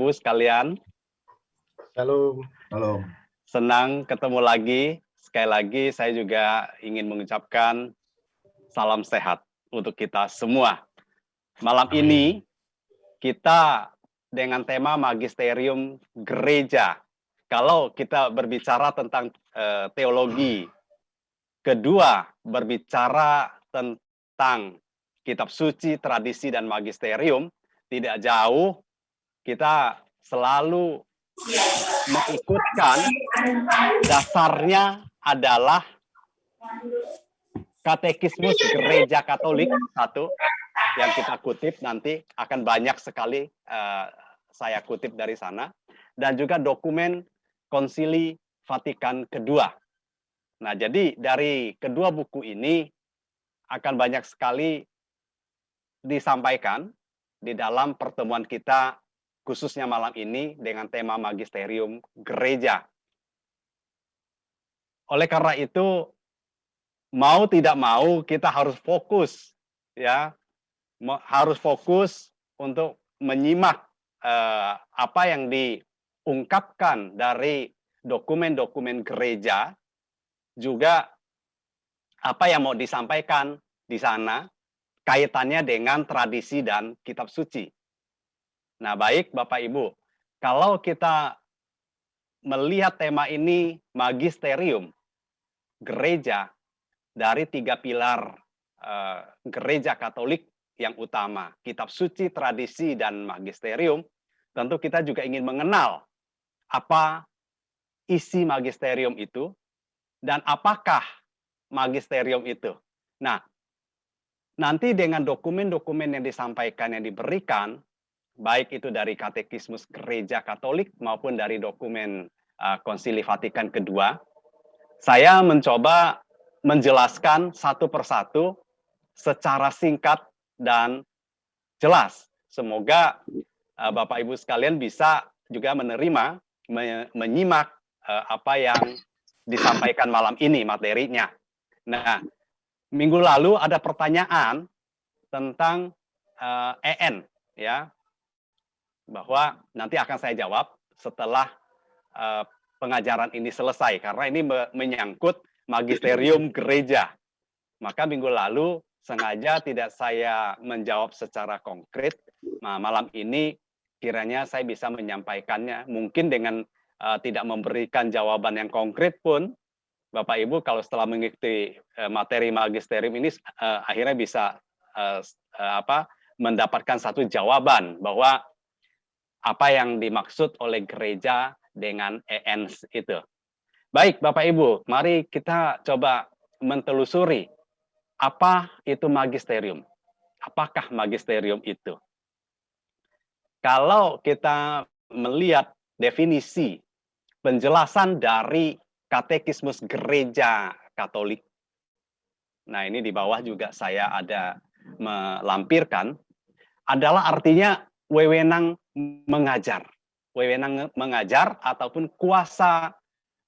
Ibu sekalian. Halo. Halo. Senang ketemu lagi. Sekali lagi saya juga ingin mengucapkan salam sehat untuk kita semua. Malam ini kita dengan tema Magisterium Gereja. Kalau kita berbicara tentang teologi, kedua berbicara tentang kitab suci, tradisi, dan magisterium, tidak jauh kita selalu mengikutkan dasarnya adalah Katekismus Gereja Katolik satu yang kita kutip nanti akan banyak sekali saya kutip dari sana, dan juga dokumen Konsili Vatikan kedua. Nah, jadi dari kedua buku ini akan banyak sekali disampaikan di dalam pertemuan kita khususnya malam ini dengan tema Magisterium Gereja. Oleh karena itu, mau tidak mau kita harus fokus, ya, harus fokus untuk menyimak apa yang diungkapkan dari dokumen-dokumen gereja, juga apa yang mau disampaikan di sana kaitannya dengan tradisi dan kitab suci. Nah, baik Bapak Ibu, kalau kita melihat tema ini Magisterium Gereja dari tiga pilar gereja Katolik yang utama, kitab suci, tradisi, dan magisterium, tentu kita juga ingin mengenal apa isi magisterium itu dan apakah magisterium itu. Nah, nanti dengan dokumen-dokumen yang disampaikan, yang diberikan, baik itu dari Katekismus Gereja Katolik maupun dari dokumen Konsili Vatikan kedua, saya mencoba menjelaskan satu persatu secara singkat dan jelas. Semoga Bapak Ibu sekalian bisa juga menerima, menyimak apa yang disampaikan malam ini materinya. Nah, minggu lalu ada pertanyaan tentang EN, ya, bahwa nanti akan saya jawab setelah pengajaran ini selesai, karena ini menyangkut Magisterium Gereja. Maka minggu lalu sengaja tidak saya menjawab secara konkret. Nah, malam ini kiranya saya bisa menyampaikannya. Mungkin dengan tidak memberikan jawaban yang konkret pun, Bapak Ibu kalau setelah mengikuti materi magisterium ini akhirnya bisa mendapatkan satu jawaban bahwa apa yang dimaksud oleh gereja dengan EN itu. Baik Bapak Ibu, mari kita coba mentelusuri apa itu magisterium. Apakah magisterium itu? Kalau kita melihat definisi penjelasan dari Katekismus Gereja Katolik, nah ini di bawah juga saya ada melampirkan, adalah artinya wewenang mengajar. Wewenang mengajar ataupun kuasa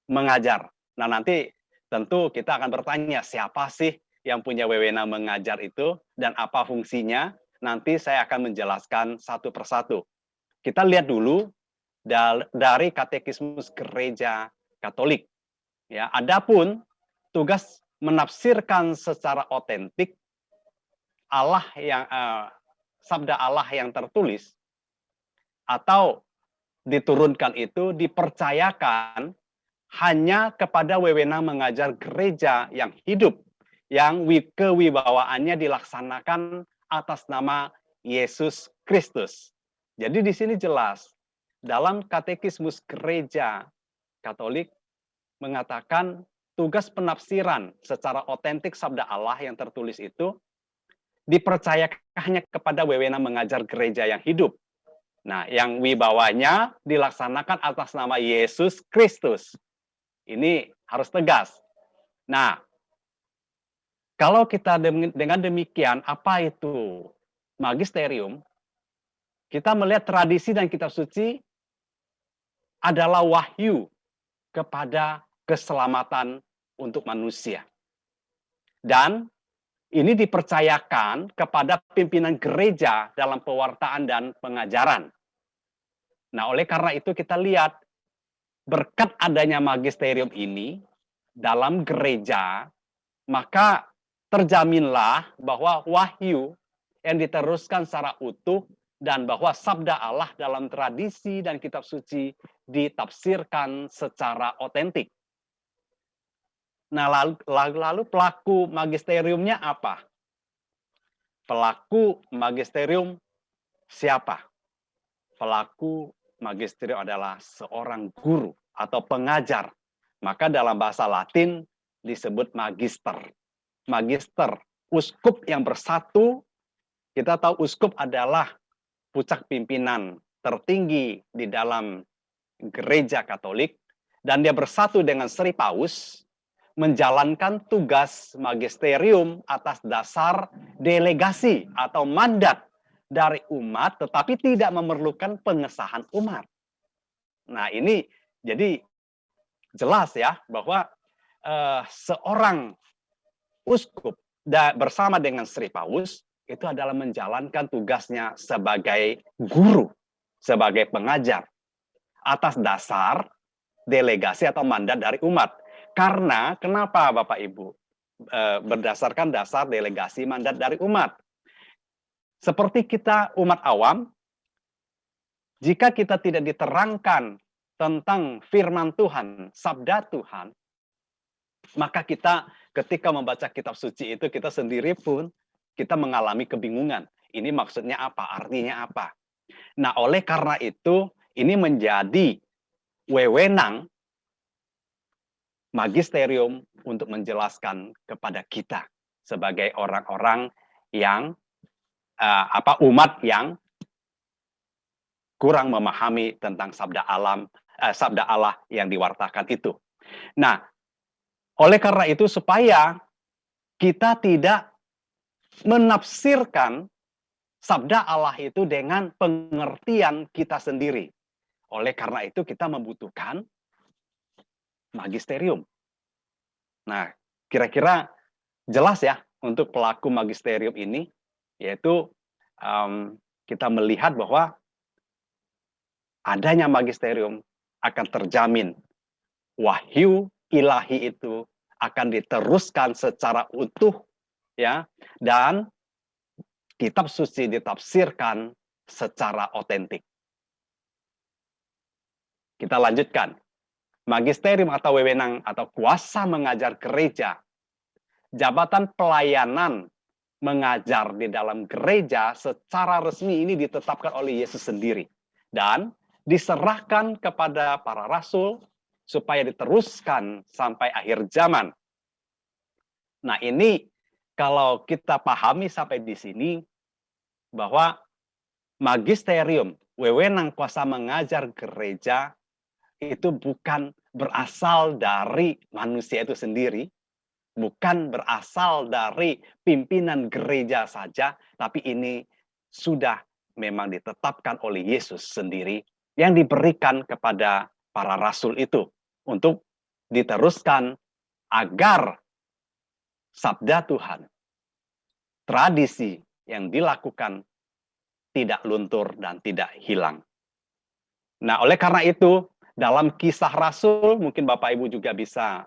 mengajar. Nah, nanti tentu kita akan bertanya siapa sih yang punya wewenang mengajar itu dan apa fungsinya. Nanti saya akan menjelaskan satu persatu. Kita lihat dulu dari Katekismus Gereja Katolik. Ya, adapun tugas menafsirkan secara otentik Allah yang sabda Allah yang tertulis atau diturunkan itu dipercayakan hanya kepada wewenang mengajar gereja yang hidup, yang kewibawaannya dilaksanakan atas nama Yesus Kristus. Jadi di sini jelas, dalam Katekismus Gereja Katolik mengatakan tugas penafsiran secara otentik sabda Allah yang tertulis itu dipercayakan hanya kepada wewenang mengajar gereja yang hidup. Nah, yang wibawanya dilaksanakan atas nama Yesus Kristus. Ini harus tegas. Nah, kalau kita dengan demikian, apa itu magisterium? Kita melihat tradisi dan kitab suci adalah wahyu kepada keselamatan untuk manusia. Dan ini dipercayakan kepada pimpinan gereja dalam pewartaan dan pengajaran. Nah, oleh karena itu kita lihat berkat adanya magisterium ini dalam gereja, maka terjaminlah bahwa wahyu yang diteruskan secara utuh dan bahwa sabda Allah dalam tradisi dan kitab suci ditafsirkan secara otentik. Nah, lalu pelaku magisteriumnya apa? Pelaku magisterium siapa? Pelaku magisterium adalah seorang guru atau pengajar. Maka dalam bahasa Latin disebut magister. Magister, uskup yang bersatu. Kita tahu uskup adalah puncak pimpinan tertinggi di dalam gereja Katolik, dan dia bersatu dengan Sri Paus menjalankan tugas magisterium atas dasar delegasi atau mandat dari umat, tetapi tidak memerlukan pengesahan umat. Nah, ini jadi jelas ya bahwa seorang uskup bersama dengan Sri Paus itu adalah menjalankan tugasnya sebagai guru, sebagai pengajar atas dasar delegasi atau mandat dari umat. Karena kenapa Bapak Ibu? Berdasarkan dasar delegasi mandat dari umat. Seperti kita umat awam, jika kita tidak diterangkan tentang firman Tuhan, sabda Tuhan, maka kita ketika membaca kitab suci itu kita sendiri pun kita mengalami kebingungan. Ini maksudnya apa? Artinya apa? Nah, oleh karena itu ini menjadi wewenang magisterium untuk menjelaskan kepada kita sebagai orang-orang yang umat yang kurang memahami tentang sabda Allah yang diwartakan itu. Nah, oleh karena itu supaya kita tidak menafsirkan sabda Allah itu dengan pengertian kita sendiri. Oleh karena itu kita membutuhkan magisterium. Nah, kira-kira jelas ya untuk pelaku magisterium ini, yaitu kita melihat bahwa adanya magisterium akan terjamin wahyu ilahi itu akan diteruskan secara utuh ya, dan kitab suci ditafsirkan secara otentik. Kita lanjutkan. Magisterium atau wewenang atau kuasa mengajar gereja, jabatan pelayanan mengajar di dalam gereja secara resmi ini ditetapkan oleh Yesus sendiri dan diserahkan kepada para rasul supaya diteruskan sampai akhir zaman. Nah, ini kalau kita pahami sampai di sini bahwa magisterium, wewenang kuasa mengajar gereja itu bukan berasal dari manusia itu sendiri, bukan berasal dari pimpinan gereja saja, tapi ini sudah memang ditetapkan oleh Yesus sendiri yang diberikan kepada para rasul itu untuk diteruskan agar sabda Tuhan, tradisi yang dilakukan tidak luntur dan tidak hilang. Nah, oleh karena itu, dalam Kisah Rasul, mungkin Bapak Ibu juga bisa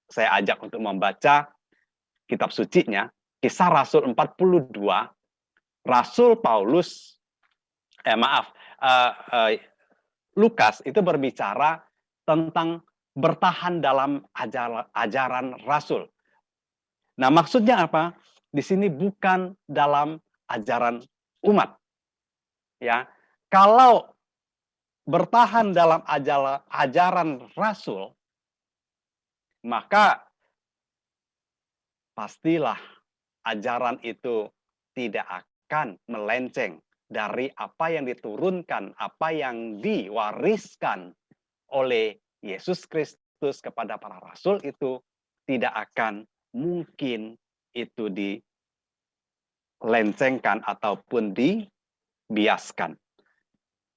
saya ajak untuk membaca kitab sucinya, Kisah Rasul 42, Rasul Paulus, Lukas itu berbicara tentang bertahan dalam ajaran Rasul. Nah, maksudnya apa? Di sini bukan dalam ajaran umat. Ya, kalau bertahan dalam ajaran Rasul, maka pastilah ajaran itu tidak akan melenceng dari apa yang diturunkan, apa yang diwariskan oleh Yesus Kristus kepada para rasul itu tidak akan mungkin itu dilencengkan ataupun dibiaskan.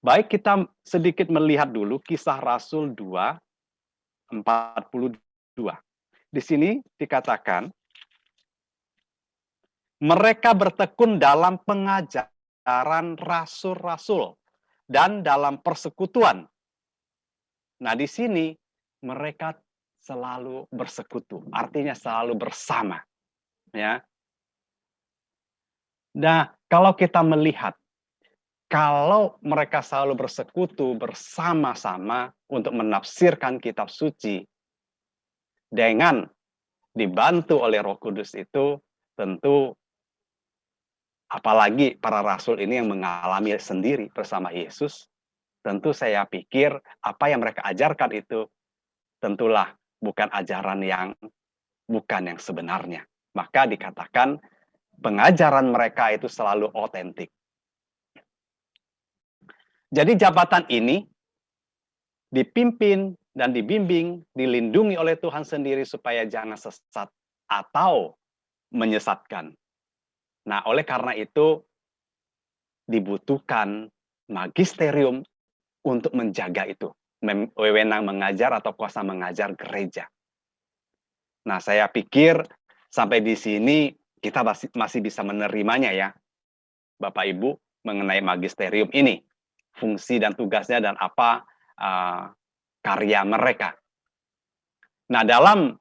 Baik, kita sedikit melihat dulu Kisah Rasul 2:42. Di sini dikatakan, mereka bertekun dalam pengajaran rasul-rasul dan dalam persekutuan. Nah, di sini mereka selalu bersekutu, artinya selalu bersama, ya. Nah, kalau kita melihat, kalau mereka selalu bersekutu bersama-sama untuk menafsirkan kitab suci dengan dibantu oleh Roh Kudus itu, tentu apalagi para rasul ini yang mengalami sendiri bersama Yesus, tentu saya pikir apa yang mereka ajarkan itu tentulah bukan ajaran yang sebenarnya. Maka dikatakan pengajaran mereka itu selalu otentik. Jadi jabatan ini dipimpin dan dibimbing, dilindungi oleh Tuhan sendiri supaya jangan sesat atau menyesatkan. Nah, oleh karena itu dibutuhkan magisterium untuk menjaga itu, wewenang mengajar atau kuasa mengajar gereja. Nah, saya pikir sampai di sini kita masih bisa menerimanya ya, Bapak Ibu, mengenai magisterium ini, fungsi dan tugasnya dan apa karya mereka. Nah, dalam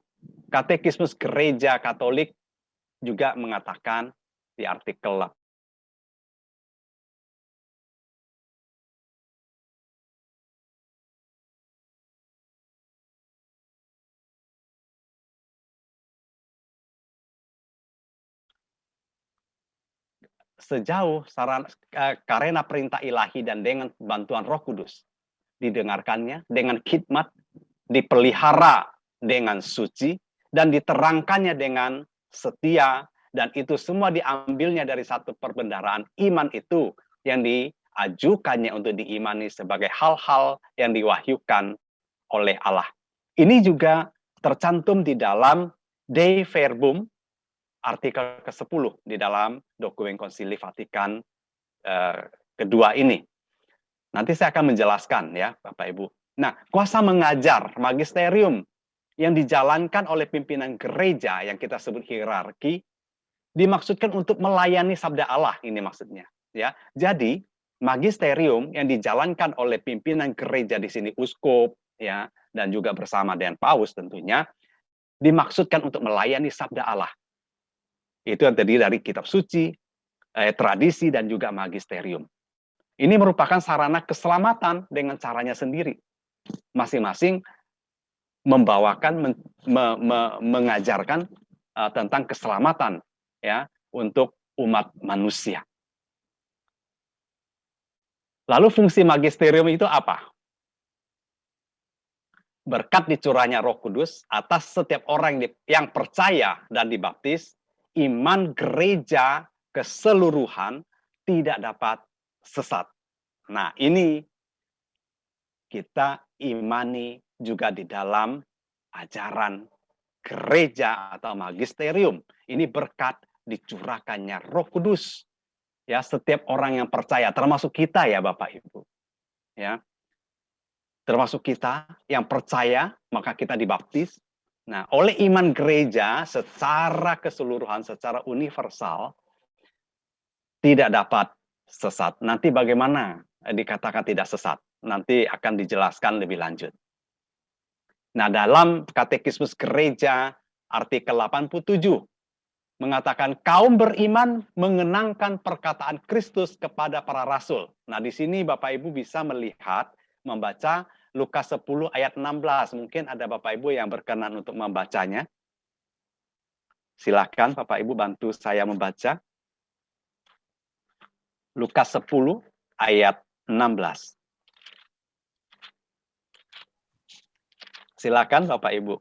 Katekismus Gereja Katolik juga mengatakan di artikel sejauh karena perintah ilahi dan dengan bantuan Roh Kudus didengarkannya dengan khidmat, dipelihara dengan suci, dan diterangkannya dengan setia, dan itu semua diambilnya dari satu perbendaharaan iman itu yang diajukannya untuk diimani sebagai hal-hal yang diwahyukan oleh Allah. Ini juga tercantum di dalam Dei Verbum, artikel ke-10 di dalam dokumen Konsili Vatikan kedua ini. Nanti saya akan menjelaskan ya, Bapak Ibu. Nah, kuasa mengajar, magisterium yang dijalankan oleh pimpinan gereja yang kita sebut hierarki dimaksudkan untuk melayani sabda Allah, ini maksudnya, ya. Jadi, magisterium yang dijalankan oleh pimpinan gereja di sini uskup ya, dan juga bersama dengan paus tentunya dimaksudkan untuk melayani sabda Allah. Itu yang terdiri dari kitab suci, tradisi, dan juga magisterium. Ini merupakan sarana keselamatan dengan caranya sendiri. Masing-masing membawakan, mengajarkan tentang keselamatan ya untuk umat manusia. Lalu fungsi magisterium itu apa? Berkat dicurahnya Roh Kudus atas setiap orang yang percaya dan dibaptis, iman gereja keseluruhan tidak dapat sesat. Nah, ini kita imani juga di dalam ajaran gereja atau magisterium. Ini berkat dicurahkannya Roh Kudus. Ya, setiap orang yang percaya, termasuk kita ya Bapak Ibu. Ya. Termasuk kita yang percaya, maka kita dibaptis. Nah, oleh iman gereja secara keseluruhan, secara universal, tidak dapat sesat. Nanti bagaimana dikatakan tidak sesat? Nanti akan dijelaskan lebih lanjut. Nah, dalam Katekismus Gereja artikel 87 mengatakan kaum beriman mengenangkan perkataan Kristus kepada para rasul. Nah, di sini Bapak Ibu bisa melihat, membaca Lukas 10 ayat 16. Mungkin ada Bapak Ibu yang berkenan untuk membacanya. Silakan Bapak Ibu bantu saya membaca. Lukas 10 ayat 16. Silakan Bapak Ibu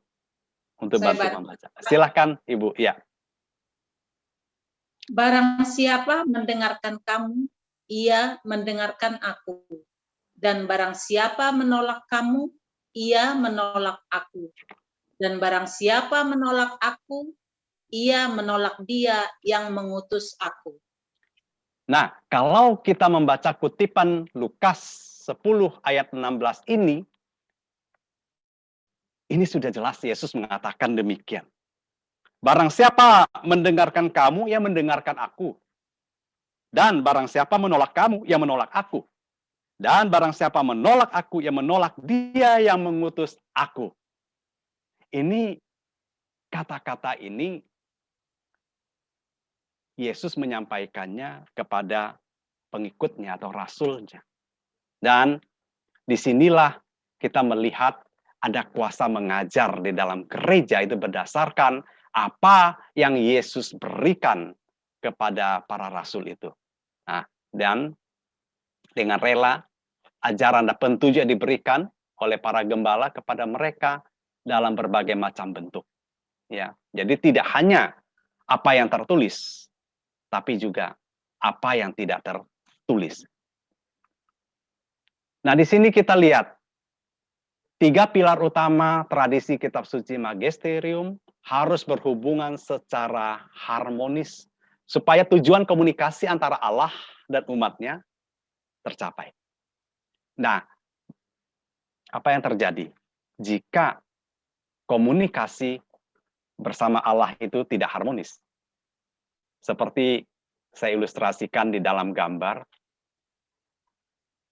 untuk bantu membaca. Silakan Ibu, ya. Barang siapa mendengarkan kamu, ia mendengarkan aku. Dan barang siapa menolak kamu, ia menolak aku. Dan barang siapa menolak aku, ia menolak dia yang mengutus aku. Nah, kalau kita membaca kutipan Lukas 10 ayat 16 ini sudah jelas Yesus mengatakan demikian. Barang siapa mendengarkan kamu, ia mendengarkan aku. Dan barang siapa menolak kamu, ia menolak aku. Dan barang siapa menolak aku, yang menolak dia yang mengutus aku. Ini kata-kata ini Yesus menyampaikannya kepada pengikutnya atau rasulnya. Dan disinilah kita melihat ada kuasa mengajar di dalam gereja itu berdasarkan apa yang Yesus berikan kepada para rasul itu. Nah, dan dengan rela ajaran dan petunjuk diberikan oleh para gembala kepada mereka dalam berbagai macam bentuk. Ya, jadi tidak hanya apa yang tertulis, tapi juga apa yang tidak tertulis. Nah, di sini kita lihat 3 pilar utama tradisi kitab suci magisterium harus berhubungan secara harmonis supaya tujuan komunikasi antara Allah dan umatnya tercapai. Nah, apa yang terjadi jika komunikasi bersama Allah itu tidak harmonis? Seperti saya ilustrasikan di dalam gambar,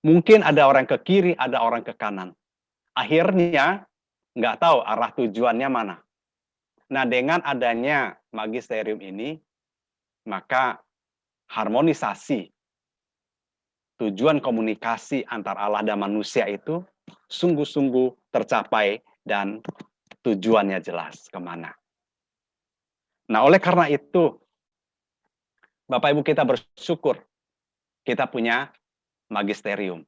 mungkin ada orang ke kiri, ada orang ke kanan. Akhirnya nggak tahu arah tujuannya mana. Nah, dengan adanya magisterium ini, maka harmonisasi tujuan komunikasi antar Allah dan manusia itu sungguh-sungguh tercapai dan tujuannya jelas kemana. Nah, oleh karena itu, Bapak Ibu kita bersyukur kita punya magisterium.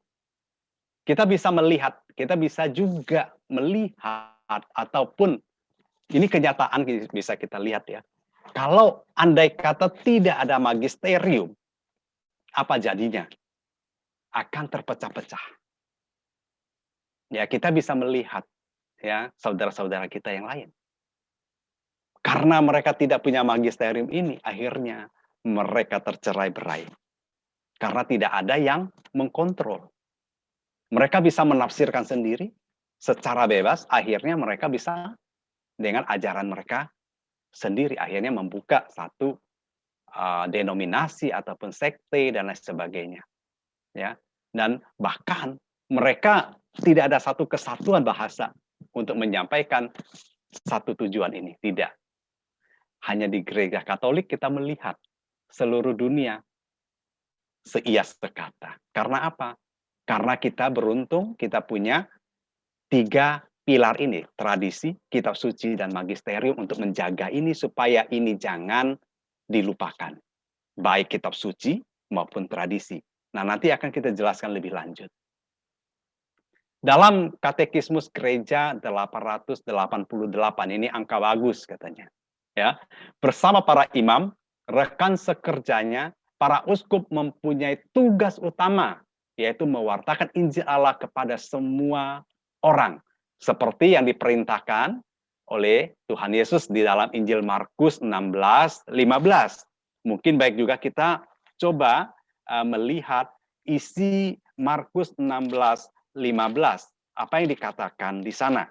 Kita bisa melihat, kita bisa juga melihat ataupun ini kenyataan bisa kita lihat ya. Kalau andai kata tidak ada magisterium, apa jadinya? Akan terpecah-pecah. Ya, kita bisa melihat ya saudara-saudara kita yang lain. Karena mereka tidak punya magisterium ini, akhirnya mereka tercerai-berai. Karena tidak ada yang mengkontrol. Mereka bisa menafsirkan sendiri secara bebas, akhirnya mereka bisa dengan ajaran mereka sendiri akhirnya membuka satu denominasi ataupun sekte dan lain sebagainya. Ya. Dan bahkan mereka tidak ada satu kesatuan bahasa untuk menyampaikan satu tujuan ini, tidak. Hanya di gereja Katolik kita melihat seluruh dunia seia sekata. Karena apa? Karena kita beruntung, kita punya 3 pilar ini, tradisi, kitab suci, dan magisterium untuk menjaga ini supaya ini jangan dilupakan. Baik kitab suci maupun tradisi. Nah, nanti akan kita jelaskan lebih lanjut. Dalam Katekismus Gereja 888, ini angka bagus katanya. Ya, bersama para imam, rekan sekerjanya, para uskup mempunyai tugas utama, yaitu mewartakan Injil Allah kepada semua orang. Seperti yang diperintahkan oleh Tuhan Yesus di dalam Injil Markus 16:15. Mungkin baik juga kita coba melihat isi Markus 16:15. Apa yang dikatakan di sana?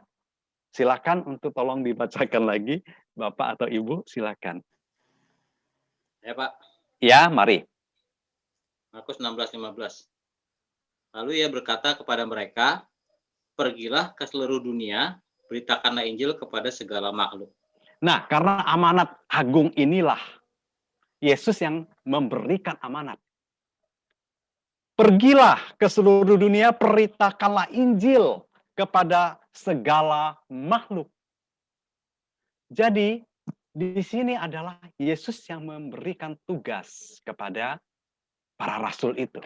Silakan untuk tolong dibacakan lagi, Bapak atau Ibu, silakan. Ya, Pak. Ya, mari. Markus 16:15. Lalu ia berkata kepada mereka, "Pergilah ke seluruh dunia, beritakanlah Injil kepada segala makhluk." Nah, karena amanat agung inilah Yesus yang memberikan amanat. Pergilah ke seluruh dunia, beritakanlah Injil kepada segala makhluk. Jadi, di sini adalah Yesus yang memberikan tugas kepada para rasul itu.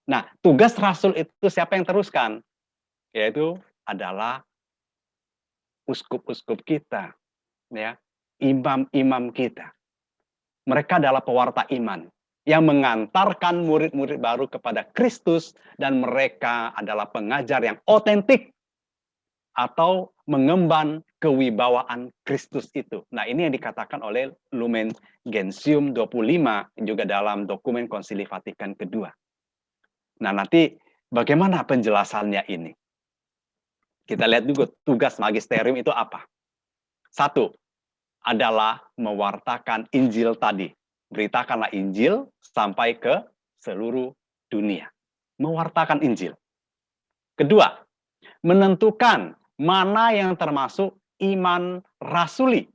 Nah, tugas rasul itu siapa yang teruskan? Yaitu adalah uskup-uskup kita, ya, imam-imam kita. Mereka adalah pewarta iman yang mengantarkan murid-murid baru kepada Kristus dan mereka adalah pengajar yang otentik atau mengemban kewibawaan Kristus itu. Nah, ini yang dikatakan oleh Lumen Gentium 25 juga dalam dokumen Konsili Vatikan kedua. Nah, nanti bagaimana penjelasannya ini? Kita lihat dulu tugas magisterium itu apa. 1 adalah mewartakan Injil tadi. Beritakanlah Injil sampai ke seluruh dunia. mewartakan Injil. Kedua, menentukan mana yang termasuk iman rasuli.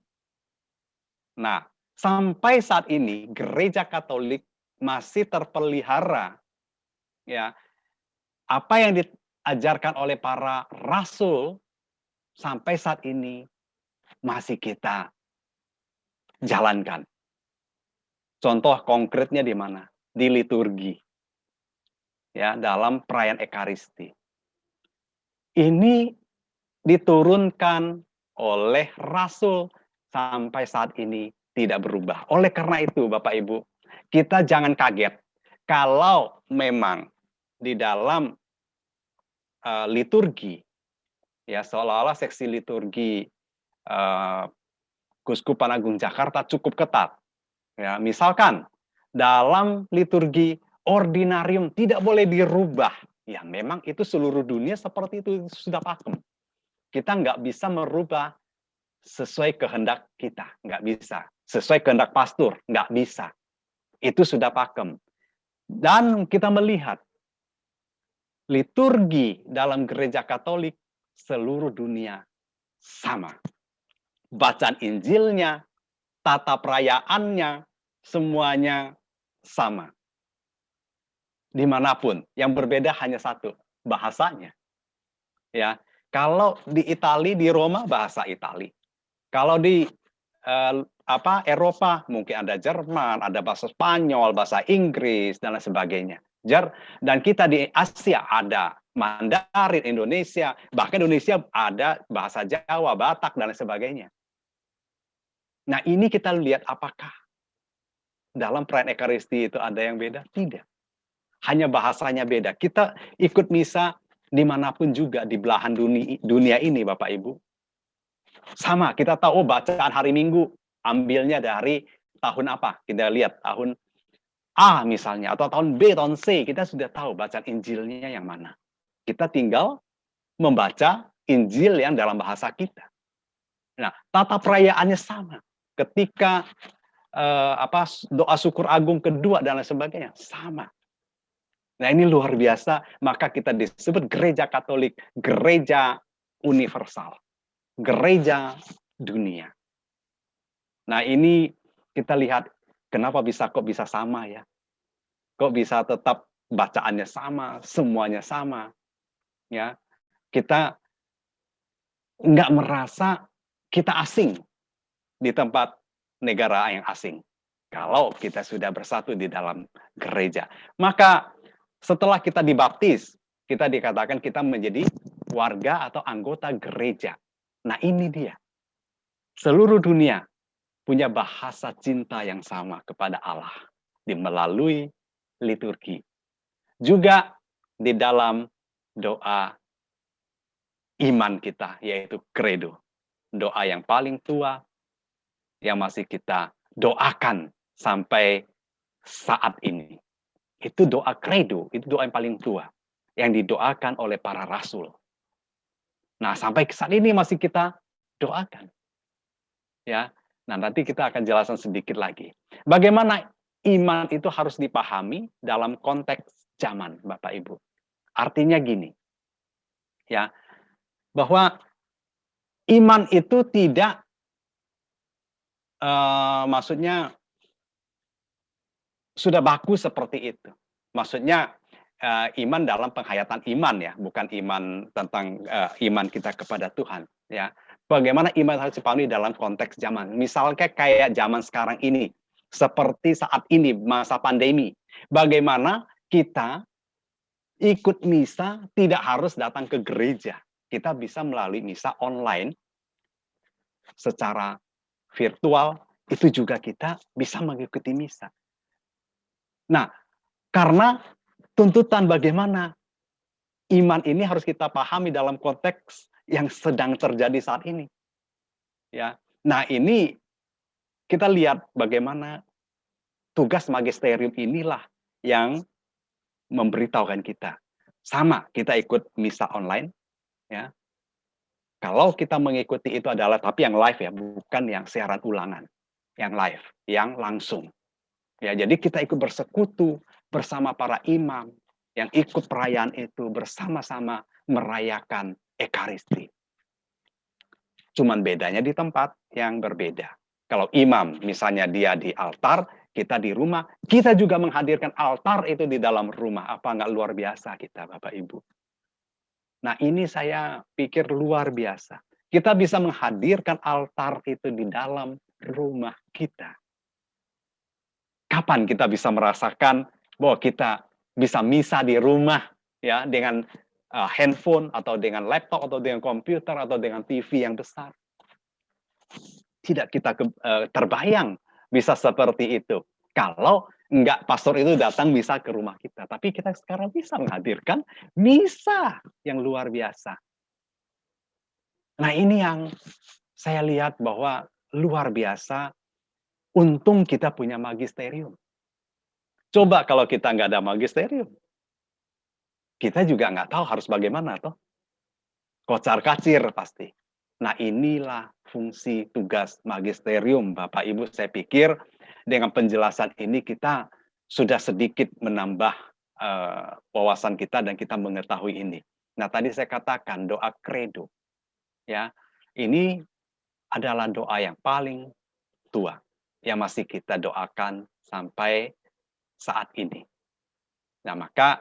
Nah, sampai saat ini gereja Katolik masih terpelihara ya apa yang diajarkan oleh para rasul sampai saat ini masih kita jalankan. Contoh konkretnya di mana? Di liturgi. Ya, dalam perayaan Ekaristi. Ini diturunkan oleh rasul sampai saat ini tidak berubah. Oleh karena itu, Bapak Ibu, kita jangan kaget kalau memang di dalam liturgi, ya seolah-olah seksi liturgi Keuskupan Agung Jakarta cukup ketat. Ya, misalkan dalam liturgi ordinarium tidak boleh dirubah. Ya, memang itu seluruh dunia seperti itu sudah pakem. Kita nggak bisa merubah sesuai kehendak kita, nggak bisa. Sesuai kehendak pastor, nggak bisa. Itu sudah pakem. Dan kita melihat liturgi dalam gereja Katolik seluruh dunia sama. Bacaan Injilnya, tata perayaannya, semuanya sama. Dimanapun, yang berbeda hanya satu, bahasanya. Ya, kalau di Italia, di Roma bahasa Italia. Kalau di Eropa mungkin ada Jerman, ada bahasa Spanyol, bahasa Inggris dan lain sebagainya. Dan kita di Asia ada Mandarin, Indonesia, bahkan Indonesia ada bahasa Jawa, Batak dan lain sebagainya. Nah, ini kita lihat apakah dalam perayaan Ekaristi itu ada yang beda? Tidak. Hanya bahasanya beda. Kita ikut misa dimanapun juga di belahan dunia ini, Bapak Ibu. Sama, kita tahu bacaan hari Minggu ambilnya dari tahun apa? Kita lihat tahun A misalnya, atau tahun B, tahun C. Kita sudah tahu bacaan Injilnya yang mana. Kita tinggal membaca Injil yang dalam bahasa kita. Nah, tata perayaannya sama. Ketika doa syukur agung kedua dan lain sebagainya, sama. Nah, ini luar biasa, maka kita disebut gereja Katolik, gereja universal, gereja dunia. Nah, ini kita lihat kenapa kok bisa sama ya? Kok bisa tetap bacaannya sama, semuanya sama. Ya, kita nggak merasa kita asing di tempat negara yang asing. Kalau kita sudah bersatu di dalam gereja. Maka setelah kita dibaptis, kita dikatakan kita menjadi warga atau anggota gereja. Nah, ini dia. Seluruh dunia punya bahasa cinta yang sama kepada Allah melalui liturgi. Juga di dalam doa iman kita, yaitu credo. Doa yang paling tua yang masih kita doakan sampai saat ini. Itu doa credo, itu doa yang paling tua yang didoakan oleh para rasul. Nah, sampai saat ini masih kita doakan. Ya. Nah, nanti kita akan jelaskan sedikit lagi. Bagaimana iman itu harus dipahami dalam konteks zaman, Bapak Ibu. Artinya gini. Ya. Bahwa iman itu tidak maksudnya sudah baku seperti itu. Maksudnya iman dalam penghayatan iman ya, bukan iman tentang iman kita kepada Tuhan ya. Bagaimana iman harus dipahami dalam konteks zaman. Misalnya kayak zaman sekarang ini, seperti saat ini masa pandemi. Bagaimana kita ikut misa tidak harus datang ke gereja. Kita bisa melalui misa online secara virtual, itu juga kita bisa mengikuti misa. Nah, karena tuntutan bagaimana iman ini harus kita pahami dalam konteks yang sedang terjadi saat ini. Ya. Nah, ini kita lihat bagaimana tugas magisterium inilah yang memberitahukan kita. Sama, kita ikut misa online ya. Kalau kita mengikuti itu adalah tapi yang live ya, bukan yang siaran ulangan. Yang live, yang langsung. Ya, jadi kita ikut bersekutu bersama para imam, yang ikut perayaan itu bersama-sama merayakan Ekaristi. Cuman bedanya di tempat yang berbeda. Kalau imam misalnya dia di altar, kita di rumah, kita juga menghadirkan altar itu di dalam rumah. Apa nggak luar biasa kita, Bapak Ibu? Nah, ini saya pikir luar biasa. Kita bisa menghadirkan altar itu di dalam rumah kita. Kapan kita bisa merasakan bahwa kita bisa misa di rumah ya dengan handphone atau dengan laptop atau dengan komputer atau dengan TV yang besar? Tidak kita terbayang bisa seperti itu. Kalau enggak pastor itu datang bisa ke rumah kita. Tapi kita sekarang bisa menghadirkan misa yang luar biasa. Nah, ini yang saya lihat bahwa luar biasa. Untung kita punya magisterium. Coba kalau kita nggak ada magisterium. Kita juga nggak tahu harus bagaimana, toh. Kocar-kacir pasti. Nah, inilah fungsi tugas magisterium, Bapak Ibu. Saya pikir dengan penjelasan ini kita sudah sedikit menambah wawasan kita dan kita mengetahui ini. Nah, tadi saya katakan doa credo. Ya, ini adalah doa yang paling tua yang masih kita doakan sampai saat ini. Nah, maka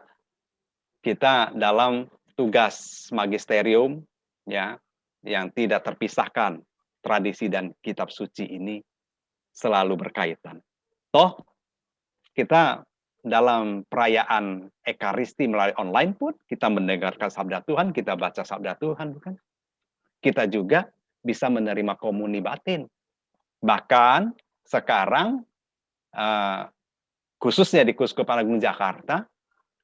kita dalam tugas magisterium ya yang tidak terpisahkan tradisi dan kitab suci ini selalu berkaitan. Toh kita dalam perayaan Ekaristi melalui online pun kita mendengarkan sabda Tuhan, kita baca sabda Tuhan, bukan? Kita juga bisa menerima komuni batin. Bahkan sekarang khususnya di Keuskupan Agung Jakarta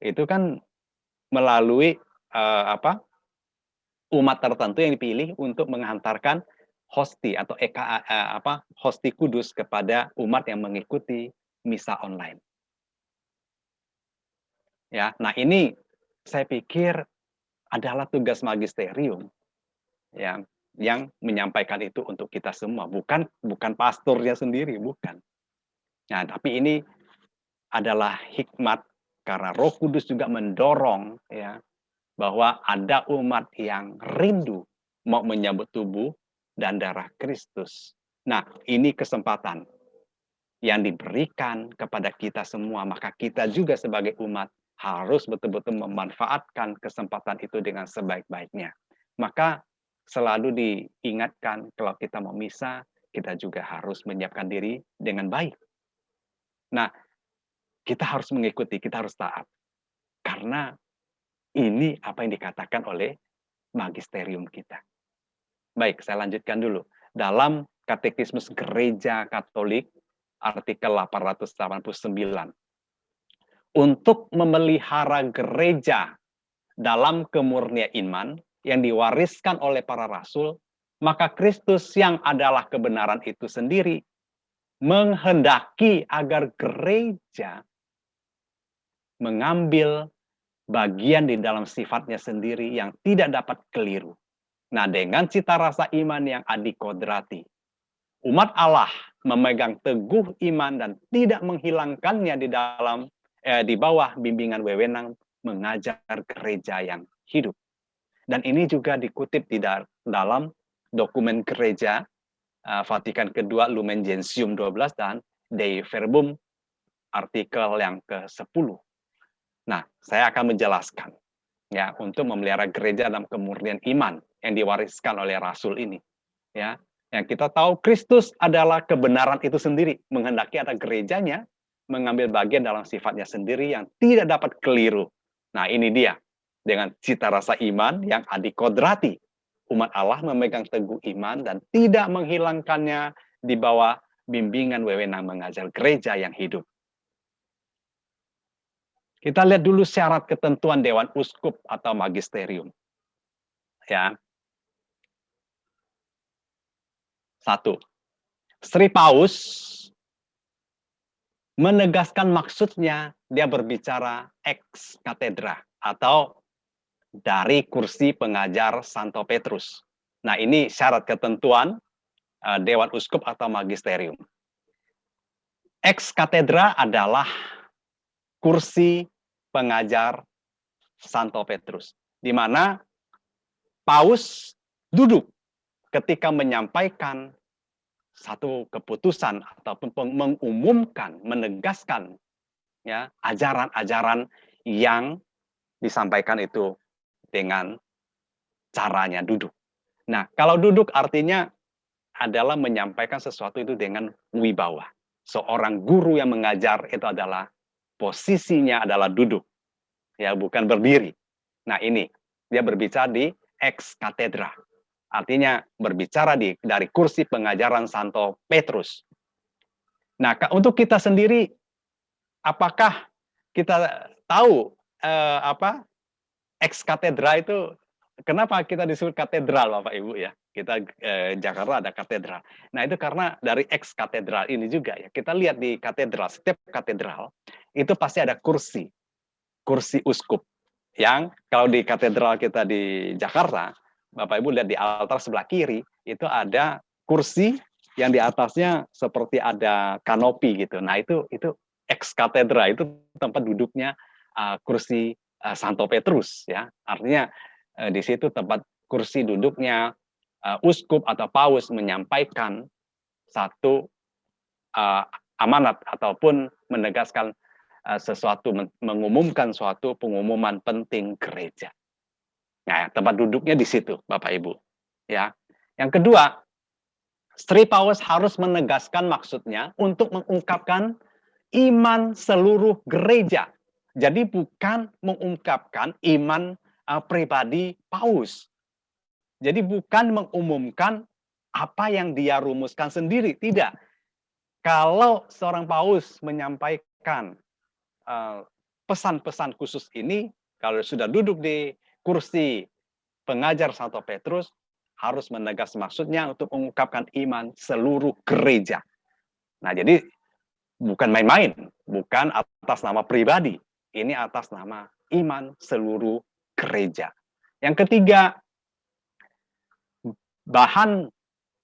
itu kan melalui umat tertentu yang dipilih untuk menghantarkan hosti atau hosti kudus kepada umat yang mengikuti misa online. Ya, nah ini saya pikir adalah tugas magisterium yang menyampaikan itu untuk kita semua, bukan pastornya sendiri, bukan. Nah, tapi ini adalah hikmat karena Roh Kudus juga mendorong ya bahwa ada umat yang rindu mau menyambut tubuh dan darah Kristus. Nah, ini kesempatan yang diberikan kepada kita semua, maka kita juga sebagai umat harus betul-betul memanfaatkan kesempatan itu dengan sebaik-baiknya. Maka selalu diingatkan kalau kita mau misa, kita juga harus menyiapkan diri dengan baik. Nah, kita harus mengikuti, kita harus taat. Karena ini apa yang dikatakan oleh magisterium kita. Baik, saya lanjutkan dulu. Dalam Katekismus Gereja Katolik, artikel 889. Untuk memelihara gereja dalam kemurnian iman yang diwariskan oleh para rasul, maka Kristus yang adalah kebenaran itu sendiri menghendaki agar gereja mengambil bagian di dalam sifatnya sendiri yang tidak dapat keliru. Nah, dengan cita rasa iman yang adikodrati, umat Allah memegang teguh iman dan tidak menghilangkannya di bawah bimbingan wewenang mengajar gereja yang hidup. Dan ini juga dikutip di dalam dokumen gereja Vatikan kedua Lumen Gentium 12 dan Dei Verbum artikel yang ke-10. Nah, saya akan menjelaskan ya untuk memelihara gereja dalam kemurnian iman yang diwariskan oleh rasul ini. Ya, yang kita tahu Kristus adalah kebenaran itu sendiri, menghendaki ada gerejanya mengambil bagian dalam sifatnya sendiri yang tidak dapat keliru. Nah, ini dia dengan cita rasa iman yang adikodrati. Umat Allah memegang teguh iman dan tidak menghilangkannya di bawah bimbingan wewenang mengajar gereja yang hidup. Kita lihat dulu syarat ketentuan Dewan Uskup atau Magisterium. Ya. 1. Sri Paus menegaskan maksudnya dia berbicara ex cathedra atau dari kursi pengajar Santo Petrus. Nah, ini syarat ketentuan Dewan Uskup atau Magisterium. Ex cathedra adalah kursi pengajar Santo Petrus, di mana Paus duduk ketika menyampaikan satu keputusan ataupun mengumumkan, menegaskan ya ajaran-ajaran yang disampaikan itu dengan caranya duduk. Nah, kalau duduk artinya adalah menyampaikan sesuatu itu dengan wibawa. Seorang guru yang mengajar itu adalah posisinya adalah duduk, ya bukan berdiri. Nah ini dia berbicara di ex cathedra, artinya berbicara dari kursi pengajaran Santo Petrus. Nah untuk kita sendiri, apakah kita tahu ex cathedra itu kenapa kita disebut katedral, Bapak Ibu ya? Kita Jakarta ada katedral. Nah itu karena dari ex katedral ini juga ya. Kita lihat di katedral, setiap katedral itu pasti ada kursi uskup. Yang kalau di katedral kita di Jakarta, Bapak Ibu lihat di altar sebelah kiri itu ada kursi yang di atasnya seperti ada kanopi gitu. Nah itu ex katedra, itu tempat duduknya kursi Santo Petrus ya. Artinya di situ tempat kursi duduknya uskup atau paus menyampaikan satu amanat ataupun menegaskan sesuatu, mengumumkan suatu pengumuman penting gereja. Nah, tempat duduknya di situ, Bapak Ibu. Ya. Yang kedua, Sri Paus harus menegaskan maksudnya untuk mengungkapkan iman seluruh gereja. Jadi bukan mengungkapkan iman pribadi Paus. Jadi bukan mengumumkan apa yang dia rumuskan sendiri, tidak. Kalau seorang Paus menyampaikan pesan-pesan khusus ini, kalau sudah duduk di kursi pengajar Santo Petrus, harus menegas maksudnya untuk mengungkapkan iman seluruh gereja. Nah, jadi bukan main-main, bukan atas nama pribadi, ini atas nama iman seluruh gereja. Yang ketiga, bahan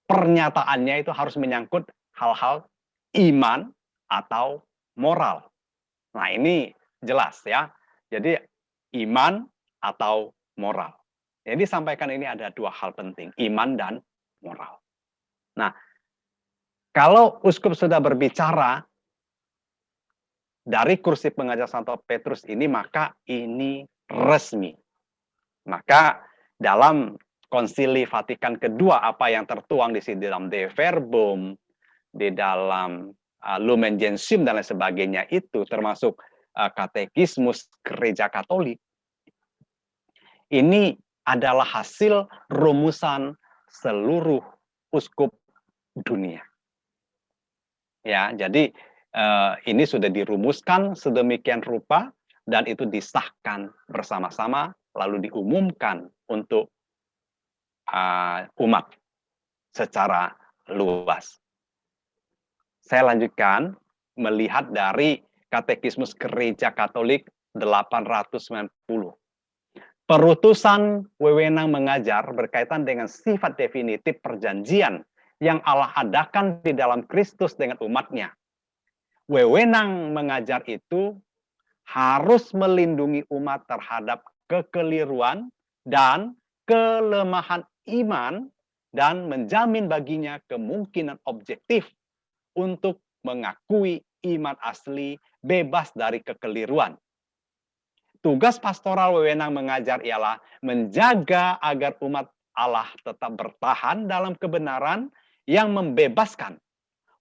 pernyataannya itu harus menyangkut hal-hal iman atau moral. Nah, ini jelas ya. Jadi iman atau moral. Yang disampaikan ini ada dua hal penting, iman dan moral. Nah, kalau uskup sudah berbicara dari kursi pengajar Santo Petrus ini, maka ini resmi. Maka dalam Konsili Vatikan kedua, apa yang tertuang di sini dalam De Verbum, di dalam Lumen Gentium dan lain sebagainya itu, termasuk Katekismus Gereja Katolik, ini adalah hasil rumusan seluruh uskup dunia. Ya, jadi ini sudah dirumuskan sedemikian rupa dan itu disahkan bersama-sama lalu diumumkan untuk umat secara luas. Saya lanjutkan melihat dari Katekismus Gereja Katolik 890. Perutusan wewenang mengajar berkaitan dengan sifat definitif perjanjian yang Allah adakan di dalam Kristus dengan umatnya. Wewenang mengajar itu harus melindungi umat terhadap kekeliruan dan kelemahan iman dan menjamin baginya kemungkinan objektif untuk mengakui iman asli bebas dari kekeliruan. Tugas pastoral wewenang mengajar ialah menjaga agar umat Allah tetap bertahan dalam kebenaran yang membebaskan.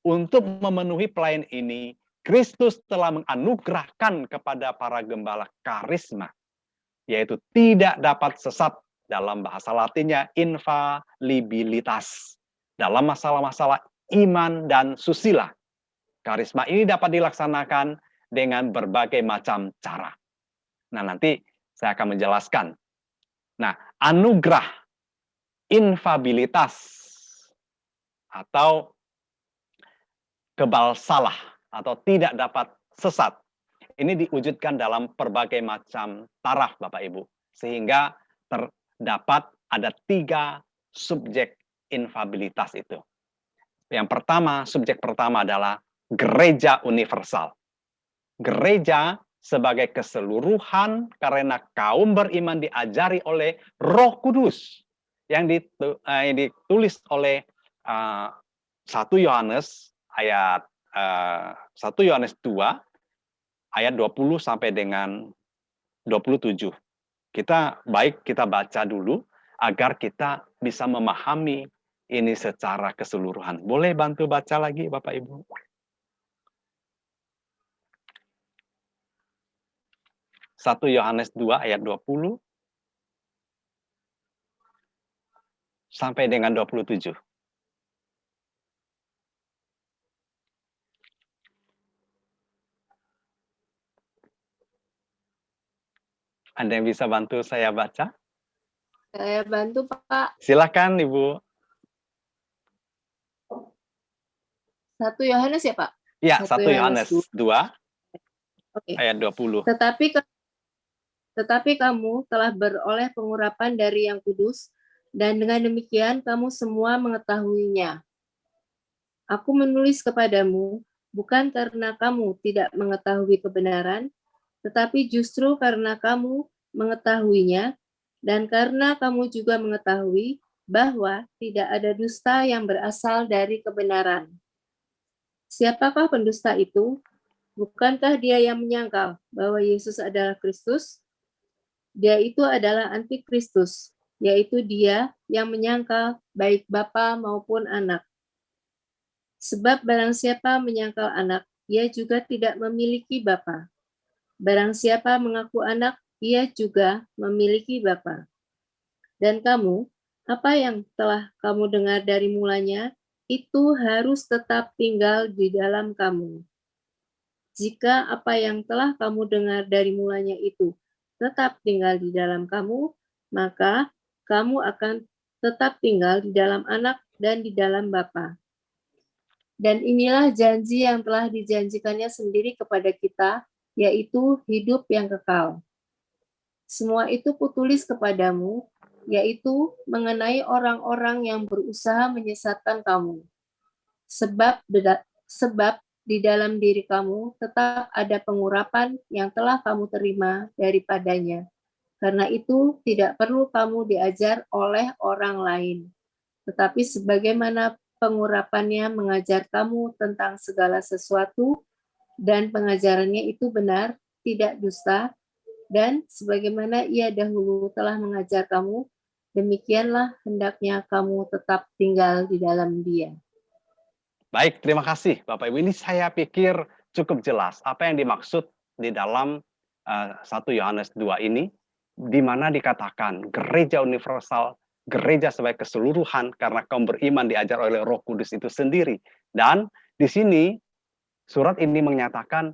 Untuk memenuhi pelayan ini, Kristus telah menganugerahkan kepada para gembala karisma, yaitu tidak dapat sesat, dalam bahasa Latinnya infalibilitas, dalam masalah-masalah iman dan susila. Karisma ini dapat dilaksanakan dengan berbagai macam cara. Nah, nanti saya akan menjelaskan. Nah, anugerah infabilitas atau kebal salah atau tidak dapat sesat, ini diwujudkan dalam berbagai macam taraf, Bapak Ibu. Sehingga terdapat ada 3 subjek infabilitas itu. Yang pertama, subjek pertama adalah gereja universal. Gereja sebagai keseluruhan karena kaum beriman diajari oleh Roh Kudus yang ditulis oleh 1 Yohanes ayat 1 Yohanes 2 ayat 20 sampai dengan 27. Kita baca dulu agar kita bisa memahami ini secara keseluruhan. Boleh bantu baca lagi Bapak Ibu? 1 Yohanes 2 ayat 20 sampai dengan 27. Ada yang bisa bantu saya baca? Saya bantu, Pak. Silakan Ibu. 1 Yohanes ya, Pak? Ya, 1 1 Yohanes 2 Oke. ayat 20. Tetapi kamu telah beroleh pengurapan dari Yang Kudus, dan dengan demikian kamu semua mengetahuinya. Aku menulis kepadamu bukan karena kamu tidak mengetahui kebenaran, tetapi justru karena kamu mengetahuinya, dan karena kamu juga mengetahui bahwa tidak ada dusta yang berasal dari kebenaran. Siapakah pendusta itu? Bukankah dia yang menyangkal bahwa Yesus adalah Kristus? Dia itu adalah antikristus, yaitu dia yang menyangkal baik Bapa maupun Anak. Sebab barang siapa menyangkal Anak, ia juga tidak memiliki Bapa. Barang siapa mengaku Anak, ia juga memiliki Bapa. Dan kamu, apa yang telah kamu dengar dari mulanya, itu harus tetap tinggal di dalam kamu. Jika apa yang telah kamu dengar dari mulanya itu tetap tinggal di dalam kamu, maka kamu akan tetap tinggal di dalam Anak dan di dalam Bapa. Dan inilah janji yang telah dijanjikannya sendiri kepada kita, yaitu hidup yang kekal. Semua itu kutulis kepadamu, yaitu mengenai orang-orang yang berusaha menyesatkan kamu. Sebab di dalam diri kamu tetap ada pengurapan yang telah kamu terima daripadanya. Karena itu tidak perlu kamu diajar oleh orang lain. Tetapi sebagaimana pengurapannya mengajar kamu tentang segala sesuatu, dan pengajarannya itu benar, tidak dusta, dan sebagaimana ia dahulu telah mengajar kamu, demikianlah hendaknya kamu tetap tinggal di dalam Dia. Baik, terima kasih Bapak Ibu. Ini saya pikir cukup jelas apa yang dimaksud di dalam 1 Yohanes 2 ini, di mana dikatakan gereja universal, gereja sebagai keseluruhan karena kaum beriman diajar oleh Roh Kudus itu sendiri. Dan di sini surat ini menyatakan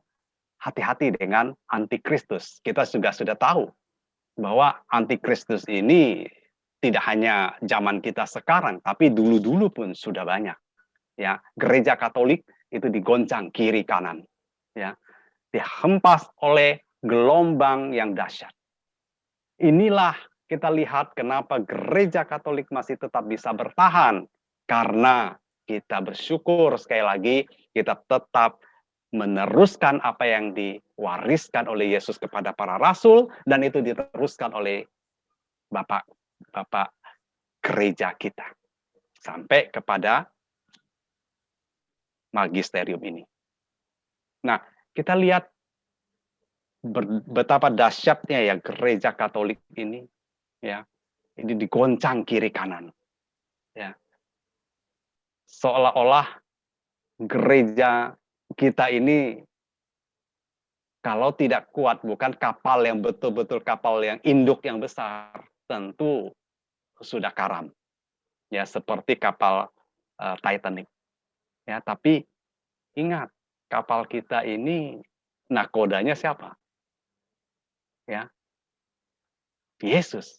hati-hati dengan antikristus. Kita juga sudah tahu bahwa antikristus ini tidak hanya zaman kita sekarang, tapi dulu-dulu pun sudah banyak. Ya, gereja Katolik itu digoncang kiri kanan, ya, dihempas oleh gelombang yang dahsyat. Inilah kita lihat kenapa gereja Katolik masih tetap bisa bertahan, karena kita bersyukur sekali lagi kita tetap meneruskan apa yang diwariskan oleh Yesus kepada para rasul, dan itu diteruskan oleh Bapak gereja kita sampai kepada magisterium ini. Nah, kita lihat betapa dahsyatnya ya gereja Katolik ini, ya, ini digoncang kiri kanan, ya, seolah-olah gereja kita ini kalau tidak kuat, bukan kapal yang betul-betul kapal yang induk yang besar, tentu sudah karam, ya, seperti kapal Titanic. Ya, tapi ingat, kapal kita ini nakodanya siapa? Ya, Yesus.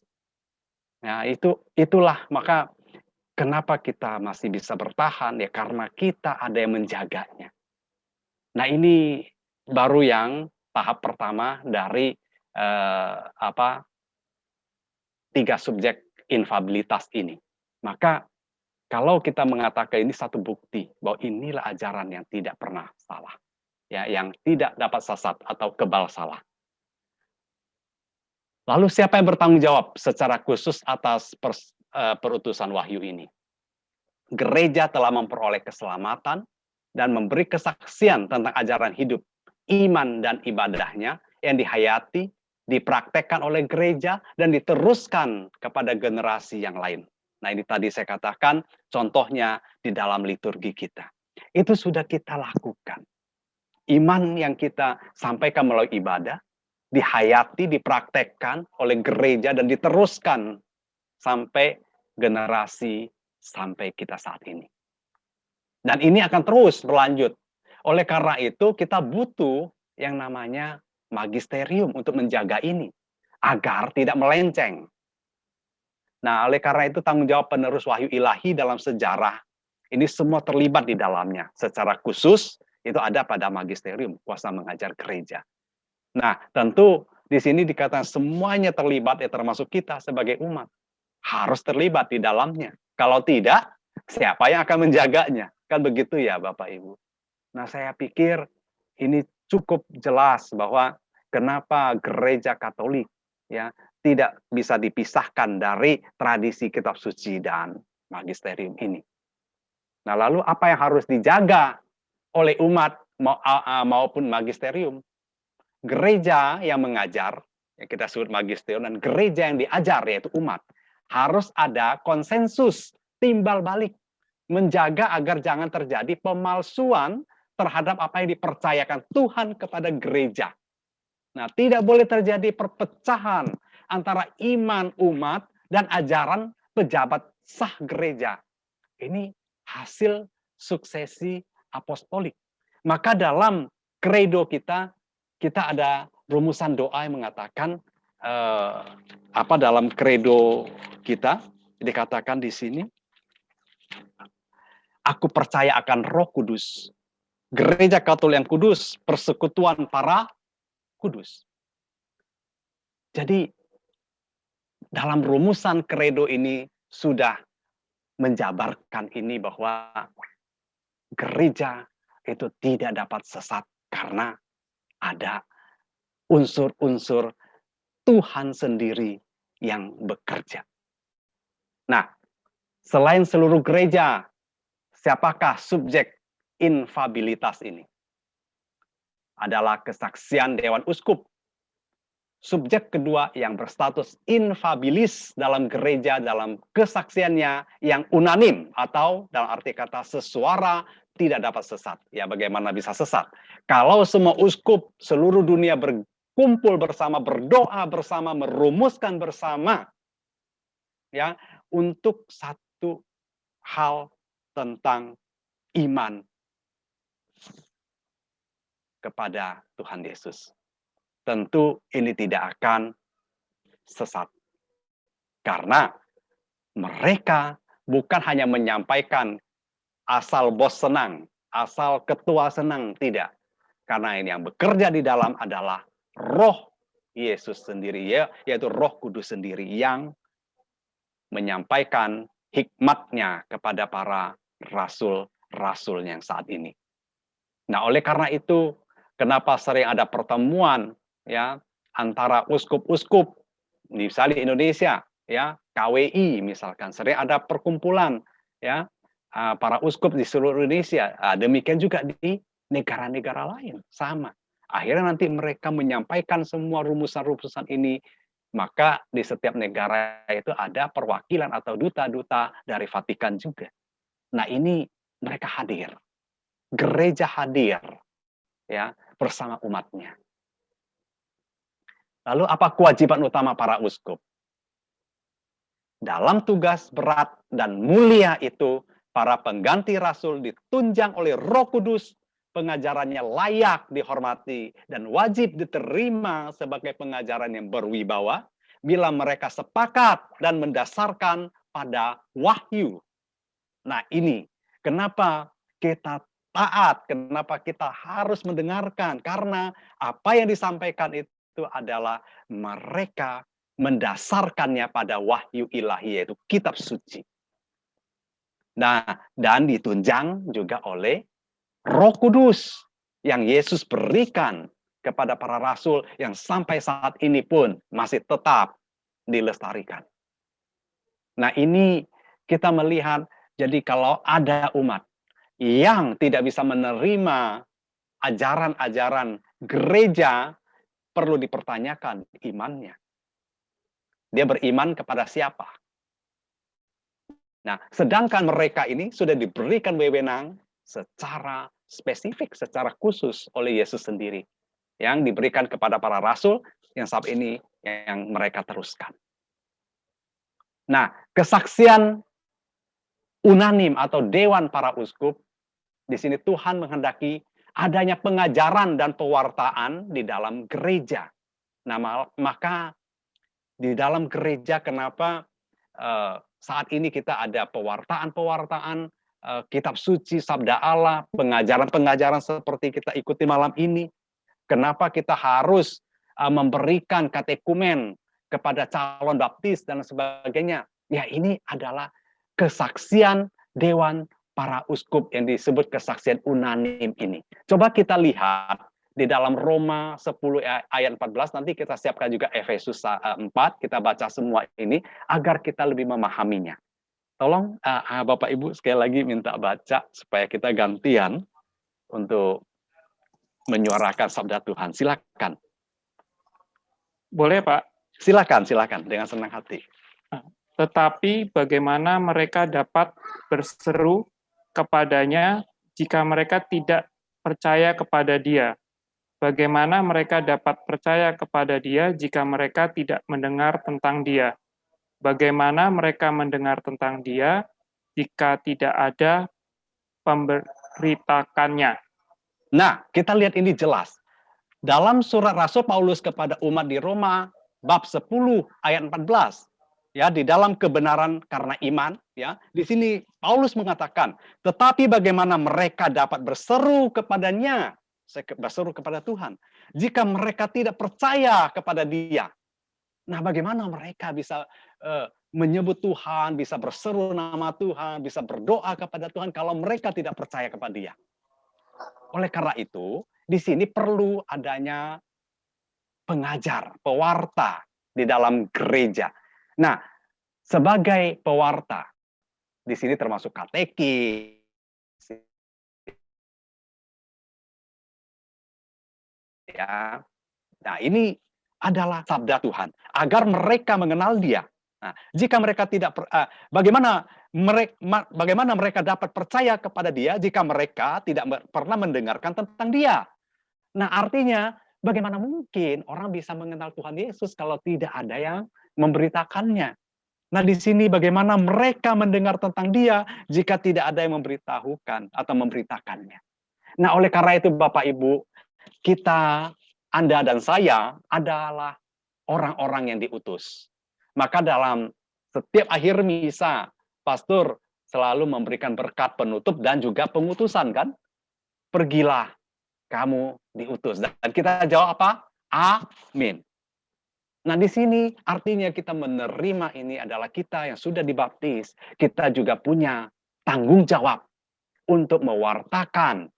Ya, itulah maka kenapa kita masih bisa bertahan, ya karena kita ada yang menjaganya. Nah, ini baru yang tahap pertama dari 3 subjek infabilitas ini. Maka kalau kita mengatakan ini satu bukti bahwa inilah ajaran yang tidak pernah salah. ya, yang tidak dapat sesat atau kebal salah. Lalu siapa yang bertanggung jawab secara khusus atas perutusan wahyu ini? Gereja telah memperoleh keselamatan dan memberi kesaksian tentang ajaran hidup, iman dan ibadahnya yang dihayati, dipraktekkan oleh gereja dan diteruskan kepada generasi yang lain. Nah, ini tadi saya katakan contohnya di dalam liturgi kita. Itu sudah kita lakukan. Iman yang kita sampaikan melalui ibadah, dihayati, dipraktekkan oleh gereja dan diteruskan sampai generasi sampai kita saat ini. Dan ini akan terus berlanjut. Oleh karena itu kita butuh yang namanya magisterium untuk menjaga ini agar tidak melenceng. Nah, oleh karena itu tanggung jawab penerus wahyu ilahi dalam sejarah ini semua terlibat di dalamnya. Secara khusus itu ada pada magisterium, kuasa mengajar gereja. Nah, tentu di sini dikatakan semuanya terlibat, ya termasuk kita sebagai umat. Harus terlibat di dalamnya. Kalau tidak, siapa yang akan menjaganya? Kan begitu ya Bapak Ibu. Nah, saya pikir ini cukup jelas bahwa kenapa gereja Katolik ya tidak bisa dipisahkan dari tradisi kitab suci dan magisterium ini. Nah, lalu apa yang harus dijaga oleh umat maupun magisterium? Gereja yang mengajar, yang kita sebut magisterium, dan gereja yang diajar, yaitu umat, harus ada konsensus timbal balik, menjaga agar jangan terjadi pemalsuan terhadap apa yang dipercayakan Tuhan kepada gereja. Nah, tidak boleh terjadi perpecahan antara iman umat dan ajaran pejabat sah gereja. Ini hasil suksesi apostolik. Maka dalam kredo kita ada rumusan doa yang mengatakan dalam kredo kita dikatakan di sini, aku percaya akan Roh Kudus, Gereja Katolik yang kudus, persekutuan para kudus. Jadi dalam rumusan kredo ini sudah menjabarkan ini bahwa gereja itu tidak dapat sesat karena ada unsur-unsur Tuhan sendiri yang bekerja. Nah, selain seluruh gereja, siapakah subjek infabilitas ini? Adalah kesaksian Dewan Uskup. Subjek kedua yang berstatus infabilis dalam gereja, dalam kesaksiannya yang unanim, atau dalam arti kata sesuara, tidak dapat sesat. Ya, bagaimana bisa sesat? Kalau semua uskup seluruh dunia berkumpul bersama, berdoa bersama, merumuskan bersama, ya, untuk satu hal tentang iman kepada Tuhan Yesus. Tentu ini tidak akan sesat. Karena mereka bukan hanya menyampaikan asal bos senang, asal ketua senang, tidak. Karena ini yang bekerja di dalam adalah Roh Yesus sendiri, yaitu Roh Kudus sendiri yang menyampaikan hikmatnya kepada para rasul-rasul yang saat ini. Nah, oleh karena itu, kenapa sering ada pertemuan ya antara uskup-uskup, misalnya di Indonesia, ya KWI misalkan, sering ada perkumpulan ya para uskup di seluruh Indonesia. Demikian juga di negara-negara lain sama. Akhirnya nanti mereka menyampaikan semua rumusan-rumusan ini, maka di setiap negara itu ada perwakilan atau duta-duta dari Vatikan juga. Nah, ini mereka hadir. Gereja hadir ya bersama umatnya. Lalu apa kewajiban utama para uskup? Dalam tugas berat dan mulia itu, para pengganti rasul ditunjang oleh Roh Kudus, pengajarannya layak dihormati dan wajib diterima sebagai pengajaran yang berwibawa bila mereka sepakat dan mendasarkan pada wahyu. Nah, ini kenapa kita taat, kenapa kita harus mendengarkan, karena apa yang disampaikan itu adalah mereka mendasarkannya pada wahyu ilahi, yaitu kitab suci. Nah, dan ditunjang juga oleh Roh Kudus yang Yesus berikan kepada para rasul yang sampai saat ini pun masih tetap dilestarikan. Nah, ini kita melihat, jadi kalau ada umat yang tidak bisa menerima ajaran-ajaran gereja, perlu dipertanyakan imannya. Dia beriman kepada siapa? Nah, sedangkan mereka ini sudah diberikan wewenang secara spesifik, secara khusus oleh Yesus sendiri, yang diberikan kepada para rasul yang saat ini yang mereka teruskan. Nah, kesaksian unanim atau dewan para uskup, di sini Tuhan menghendaki adanya pengajaran dan pewartaan di dalam gereja. Nah, maka di dalam gereja kenapa saat ini kita ada pewartaan-pewartaan kitab suci, sabda Allah, pengajaran-pengajaran seperti kita ikuti malam ini. Kenapa kita harus memberikan katekumen kepada calon baptis dan sebagainya? Ya, ini adalah kesaksian dewan para uskup yang disebut kesaksian unanim ini. Coba kita lihat di dalam Roma 10 ayat 14, nanti kita siapkan juga Efesus 4, kita baca semua ini agar kita lebih memahaminya. Tolong Bapak Ibu sekali lagi minta baca supaya kita gantian untuk menyuarakan sabda Tuhan. Silakan. Boleh, Pak. Silakan dengan senang hati. Tetapi bagaimana mereka dapat berseru kepadanya jika mereka tidak percaya kepada Dia? Bagaimana mereka dapat percaya kepada Dia jika mereka tidak mendengar tentang Dia? Bagaimana mereka mendengar tentang Dia jika tidak ada pemberitakannya? Nah, kita lihat ini jelas. Dalam surat Rasul Paulus kepada umat di Roma, bab 10 ayat 14, ya, di dalam kebenaran karena iman, ya, di sini Paulus mengatakan, tetapi bagaimana mereka dapat berseru kepadanya, berseru kepada Tuhan, jika mereka tidak percaya kepada Dia. Nah, bagaimana mereka bisa menyebut Tuhan, bisa berseru nama Tuhan, bisa berdoa kepada Tuhan kalau mereka tidak percaya kepada Dia? Oleh karena itu, di sini perlu adanya pengajar, pewarta di dalam gereja. Nah, sebagai pewarta, di sini termasuk katekis, ya. Nah, ini adalah sabda Tuhan agar mereka mengenal Dia. Nah, jika mereka tidak bagaimana mereka dapat percaya kepada Dia jika mereka tidak pernah mendengarkan tentang Dia? Nah, artinya bagaimana mungkin orang bisa mengenal Tuhan Yesus kalau tidak ada yang memberitakannya? Nah, di sini bagaimana mereka mendengar tentang Dia jika tidak ada yang memberitahukan atau memberitakannya? Nah, oleh karena itu Bapak Ibu, kita, Anda dan saya adalah orang-orang yang diutus. Maka dalam setiap akhir misa, pastor selalu memberikan berkat penutup dan juga pengutusan, kan? Pergilah, kamu diutus. Dan kita jawab apa? Amin. Nah, di sini artinya kita menerima ini adalah kita yang sudah dibaptis. Kita juga punya tanggung jawab untuk mewartakan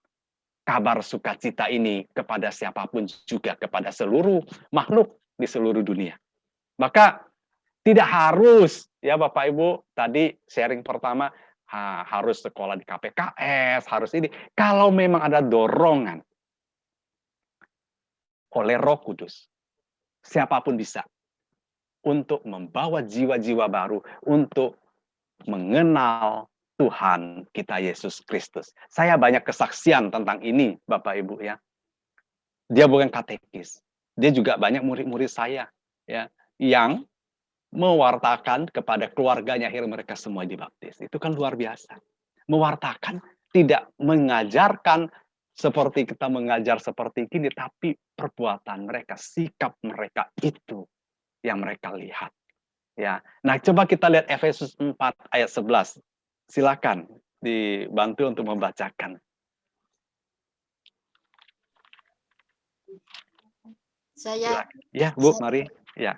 kabar sukacita ini kepada siapapun juga, kepada seluruh makhluk di seluruh dunia. Maka tidak harus, ya Bapak Ibu, tadi sharing pertama, harus sekolah di KPKS, harus ini. Kalau memang ada dorongan oleh Roh Kudus, siapapun bisa untuk membawa jiwa-jiwa baru, untuk mengenal Tuhan kita Yesus Kristus. Saya banyak kesaksian tentang ini, Bapak Ibu, ya. Dia bukan katekis, dia juga banyak murid-murid saya, ya, yang mewartakan kepada keluarganya akhirnya mereka semua dibaptis. Itu kan luar biasa. Mewartakan, tidak mengajarkan seperti kita mengajar seperti ini, tapi perbuatan mereka, sikap mereka itu yang mereka lihat. Ya. Nah, coba kita lihat Efesus 4 ayat 11. Silakan dibantu untuk membacakan. Saya Ya, Bu, mari. Ya.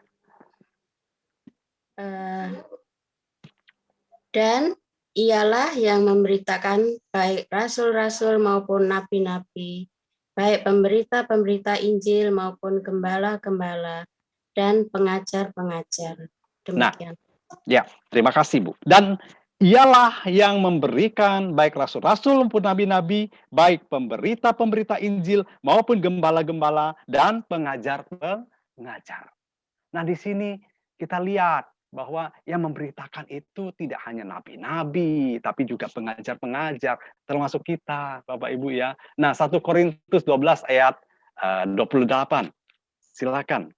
Dan ialah yang memberitakan baik rasul-rasul maupun nabi-nabi baik pemberita-pemberita Injil maupun gembala-gembala dan pengajar-pengajar. Demikian. Ya, terima kasih Bu. Dan ialah yang memberikan baik rasul-rasul maupun nabi-nabi, baik pemberita-pemberita Injil maupun gembala-gembala dan pengajar-pengajar. Nah, di sini kita lihat bahwa yang memberitakan itu tidak hanya nabi-nabi, tapi juga pengajar-pengajar, termasuk kita, Bapak Ibu ya. Nah, 1 Korintus 12 ayat 28. Silakan.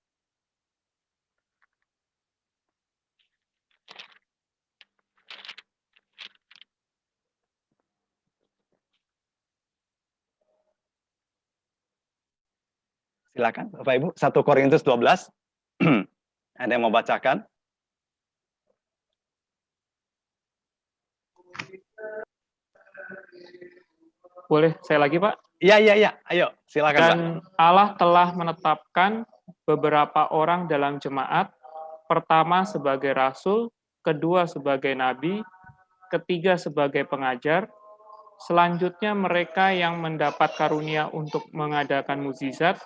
Silakan Bapak Ibu, 1 Korintus 12. Ada yang mau bacakan? Boleh saya lagi, Pak? Iya. Ayo, silakan Pak. Dan Allah telah menetapkan beberapa orang dalam jemaat, pertama sebagai rasul, kedua sebagai nabi, ketiga sebagai pengajar, selanjutnya mereka yang mendapat karunia untuk mengadakan mukjizat,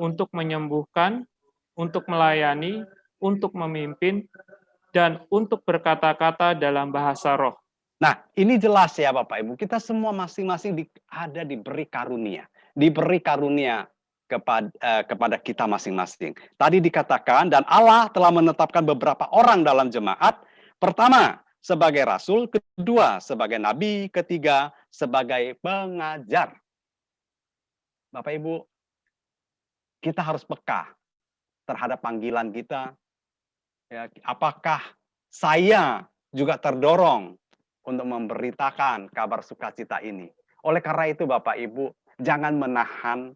untuk menyembuhkan, untuk melayani, untuk memimpin, dan untuk berkata-kata dalam bahasa roh. Nah, ini jelas ya Bapak Ibu, kita semua masing-masing diberi karunia. Diberi karunia kepada kita masing-masing. Tadi dikatakan, dan Allah telah menetapkan beberapa orang dalam jemaat. Pertama, sebagai rasul. Kedua, sebagai nabi. Ketiga, sebagai pengajar. Bapak Ibu, kita harus peka terhadap panggilan kita. Ya, apakah saya juga terdorong untuk memberitakan kabar sukacita ini? Oleh karena itu Bapak Ibu, jangan menahan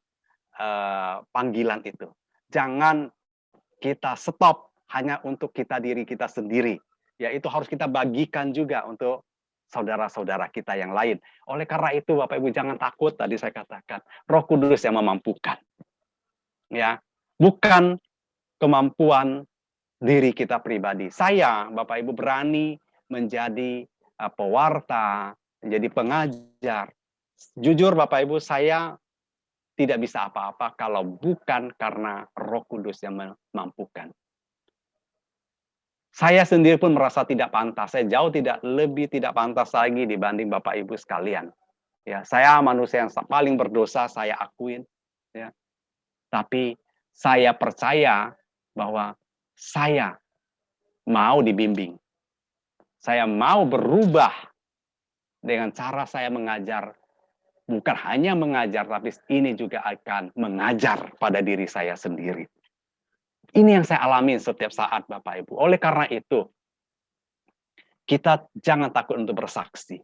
panggilan itu. Jangan kita stop hanya untuk diri kita sendiri. Ya, itu harus kita bagikan juga untuk saudara-saudara kita yang lain. Oleh karena itu Bapak Ibu jangan takut, tadi saya katakan, Roh Kudus yang memampukan. Ya, bukan kemampuan diri kita pribadi. Saya, Bapak Ibu, berani menjadi pewarta, menjadi pengajar. Jujur Bapak Ibu, saya tidak bisa apa-apa kalau bukan karena Roh Kudus yang memampukan. Saya sendiri pun merasa tidak pantas. Saya jauh lebih tidak pantas lagi dibanding Bapak Ibu sekalian. Ya, saya manusia yang paling berdosa, saya akuin. Ya. Tapi saya percaya bahwa saya mau dibimbing. Saya mau berubah dengan cara saya mengajar. Bukan hanya mengajar, tapi ini juga akan mengajar pada diri saya sendiri. Ini yang saya alami setiap saat Bapak Ibu. Oleh karena itu, kita jangan takut untuk bersaksi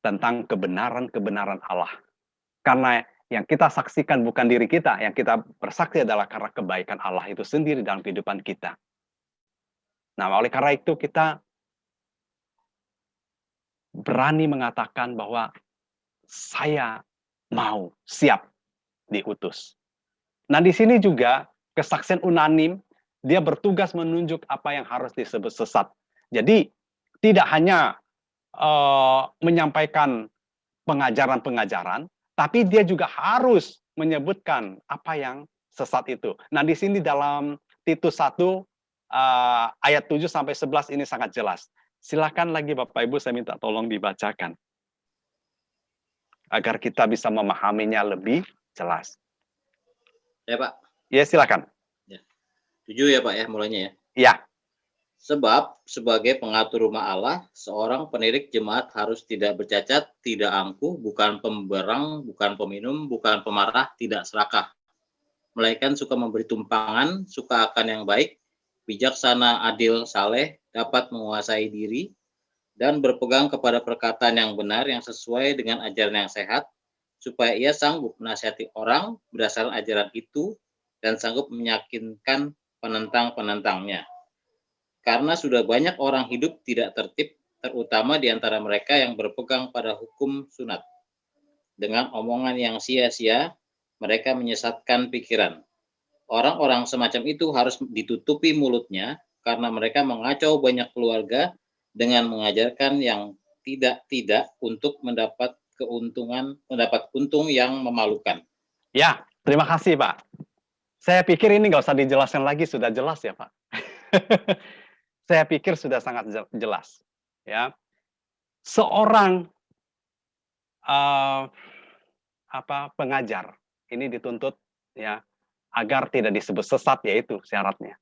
tentang kebenaran-kebenaran Allah. Karena yang kita saksikan bukan diri kita, yang kita bersaksi adalah karena kebaikan Allah itu sendiri dalam kehidupan kita. Nah, oleh karena itu kita berani mengatakan bahwa saya mau siap diutus. Nah, di sini juga kesaksian unanim, dia bertugas menunjuk apa yang harus disebut sesat. Jadi, tidak hanya menyampaikan pengajaran-pengajaran, tapi dia juga harus menyebutkan apa yang sesat itu. Nah, di sini dalam Titus 1 ayat 7 sampai 11 ini sangat jelas. Silakan lagi Bapak Ibu, saya minta tolong dibacakan agar kita bisa memahaminya lebih jelas. Ya Pak. Ya, silakan. Ya. 7 ya Pak ya, mulainya ya. Ya. Sebab sebagai pengatur rumah Allah, seorang penirik jemaat harus tidak bercacat, tidak angkuh, bukan pemberang, bukan peminum, bukan pemarah, tidak serakah. Melainkan suka memberi tumpangan, suka akan yang baik, bijaksana, adil, saleh, dapat menguasai diri, dan berpegang kepada perkataan yang benar yang sesuai dengan ajaran yang sehat, supaya ia sanggup menasihati orang berdasarkan ajaran itu dan sanggup meyakinkan penentang-penentangnya. Karena sudah banyak orang hidup tidak tertib, terutama di antara mereka yang berpegang pada hukum sunat. Dengan omongan yang sia-sia, mereka menyesatkan pikiran. Orang-orang semacam itu harus ditutupi mulutnya, karena mereka mengacau banyak keluarga dengan mengajarkan yang tidak untuk mendapat untung yang memalukan. Ya, terima kasih Pak. Saya pikir ini nggak usah dijelaskan lagi, sudah jelas ya Pak. Saya pikir sudah sangat jelas. Ya, seorang pengajar ini dituntut ya agar tidak disebut sesat, yaitu syaratnya.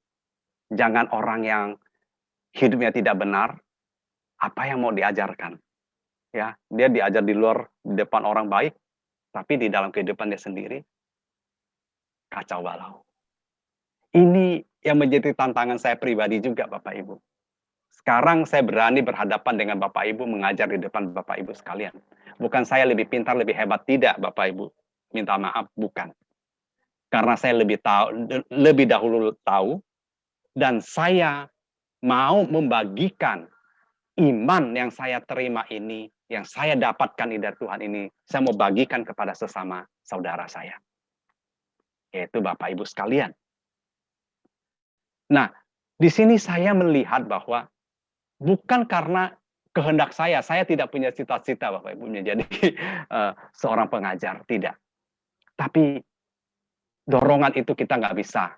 Jangan orang yang hidupnya tidak benar, apa yang mau diajarkan? Ya, dia diajar di luar di depan orang baik, tapi di dalam kehidupan dia sendiri kacau balau. Ini yang menjadi tantangan saya pribadi juga Bapak Ibu. Sekarang saya berani berhadapan dengan Bapak Ibu, mengajar di depan Bapak Ibu sekalian. Bukan saya lebih pintar, lebih hebat, tidak Bapak Ibu. Minta maaf, bukan. Karena saya lebih dahulu tahu, dan saya mau membagikan iman yang saya terima ini, yang saya dapatkan dari Tuhan ini, saya mau bagikan kepada sesama saudara saya. Yaitu Bapak Ibu sekalian. Nah, di sini saya melihat bahwa bukan karena kehendak saya tidak tidak punya cita-cita Bapak Ibu menjadi seorang pengajar, tidak. Tapi dorongan itu kita nggak bisa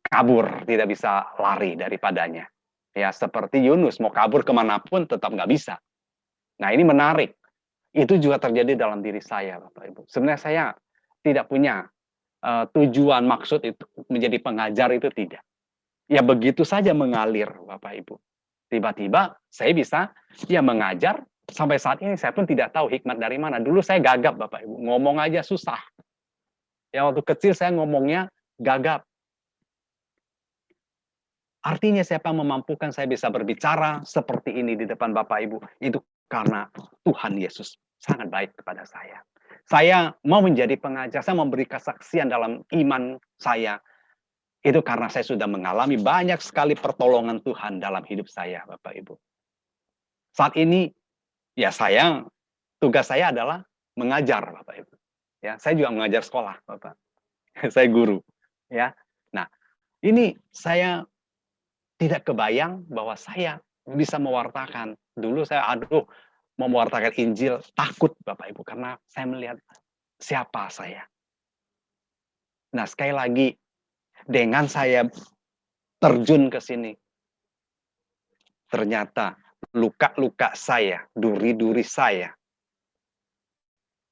kabur, tidak bisa lari daripadanya. Ya, seperti Yunus, mau kabur kemanapun tetap nggak bisa. Nah, ini menarik. Itu juga terjadi dalam diri saya, Bapak Ibu. Sebenarnya saya tidak punya tujuan, maksud itu menjadi pengajar, itu tidak. Ya begitu saja mengalir, Bapak Ibu. Tiba-tiba saya bisa ya mengajar, sampai saat ini saya pun tidak tahu hikmat dari mana. Dulu saya gagap, Bapak Ibu. Ngomong aja susah. Ya waktu kecil saya ngomongnya gagap. Artinya siapa yang memampukan saya bisa berbicara seperti ini di depan Bapak Ibu? Itu karena Tuhan Yesus sangat baik kepada saya. Saya mau menjadi pengajar, saya memberi kesaksian dalam iman saya. Itu karena saya sudah mengalami banyak sekali pertolongan Tuhan dalam hidup saya, Bapak Ibu. Saat ini, ya tugas saya adalah mengajar, Bapak Ibu. Ya, saya juga mengajar sekolah, Bapak. Saya guru. Ya, nah ini saya tidak kebayang bahwa saya bisa mewartakan. Dulu saya mau mewartakan Injil, takut Bapak Ibu, karena saya melihat siapa saya. Nah, sekali lagi, dengan saya terjun ke sini, ternyata luka-luka saya, duri-duri saya,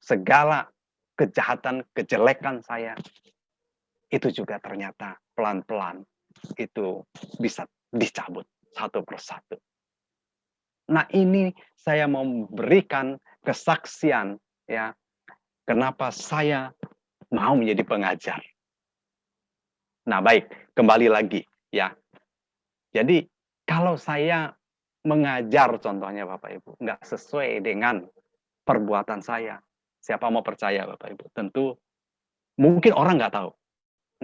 segala kejahatan, kejelekan saya, itu juga ternyata pelan-pelan itu bisa dicabut satu persatu. Nah, ini saya mau memberikan kesaksian ya, kenapa saya mau menjadi pengajar. Nah, baik, kembali lagi ya. Jadi, kalau saya mengajar contohnya Bapak Ibu, nggak sesuai dengan perbuatan saya, siapa mau percaya Bapak Ibu? Tentu mungkin orang nggak tahu.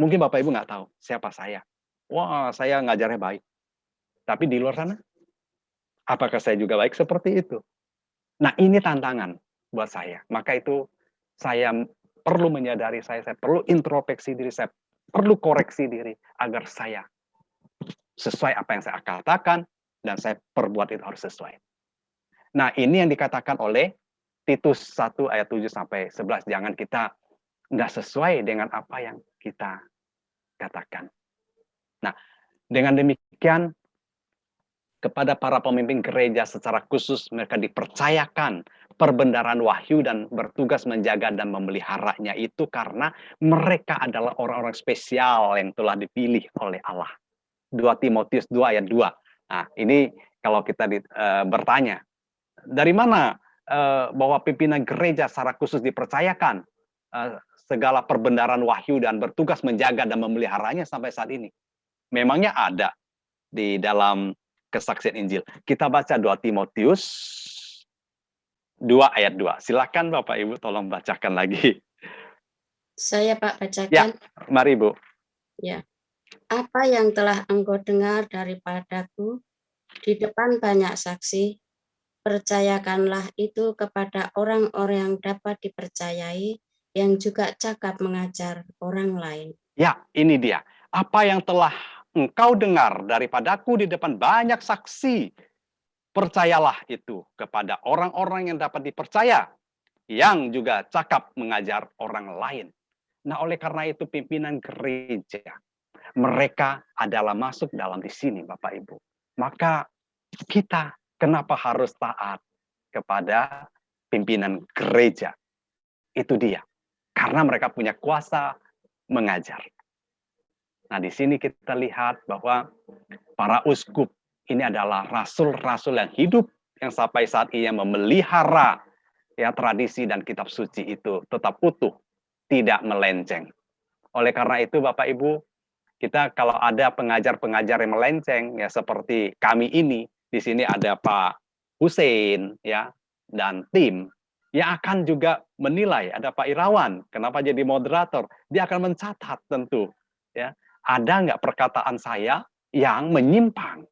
Mungkin Bapak Ibu nggak tahu siapa saya. Wah, saya ngajarnya baik. Tapi di luar sana, apakah saya juga baik seperti itu? Nah, ini tantangan buat saya. Maka itu saya perlu menyadari saya perlu introspeksi diri, saya perlu koreksi diri agar saya sesuai apa yang saya katakan dan saya perbuat itu harus sesuai. Nah, ini yang dikatakan oleh Titus 1 ayat 7 sampai 11. Jangan kita nggak sesuai dengan apa yang kita katakan. Nah, dengan demikian kepada para pemimpin gereja secara khusus mereka dipercayakan perbendaharaan wahyu dan bertugas menjaga dan memeliharanya itu karena mereka adalah orang-orang spesial yang telah dipilih oleh Allah. 2 Timotius 2 ayat 2. Nah, ini kalau kita bertanya, dari mana bahwa pimpinan gereja secara khusus dipercayakan segala perbendaharaan wahyu dan bertugas menjaga dan memeliharanya sampai saat ini? Memangnya ada di dalam kesaksian Injil. Kita baca 2 Timotius 2 ayat 2. Silakan Bapak Ibu tolong bacakan lagi. Saya Pak bacakan. Ya, mari Bu. Ya. Apa yang telah engkau dengar daripadaku di depan banyak saksi, percayakanlah itu kepada orang-orang yang dapat dipercayai, yang juga cakap mengajar orang lain. Ya, ini dia. Apa yang telah engkau dengar daripadaku di depan banyak saksi, percayalah itu kepada orang-orang yang dapat dipercaya, yang juga cakap mengajar orang lain. Nah, oleh karena itu pimpinan gereja, mereka adalah masuk dalam di sini, Bapak Ibu. Maka kita kenapa harus taat kepada pimpinan gereja? Itu dia. Karena mereka punya kuasa mengajar. Nah, di sini kita lihat bahwa para uskup ini adalah rasul-rasul yang hidup yang sampai saat ini memelihara ya tradisi dan kitab suci itu tetap utuh, tidak melenceng. Oleh karena itu Bapak Ibu, kita kalau ada pengajar-pengajar yang melenceng ya seperti kami ini, di sini ada Pak Hussein ya dan tim yang akan juga menilai, ada Pak Irawan, kenapa jadi moderator? Dia akan mencatat tentu ya. Ada nggak perkataan saya yang menyimpang?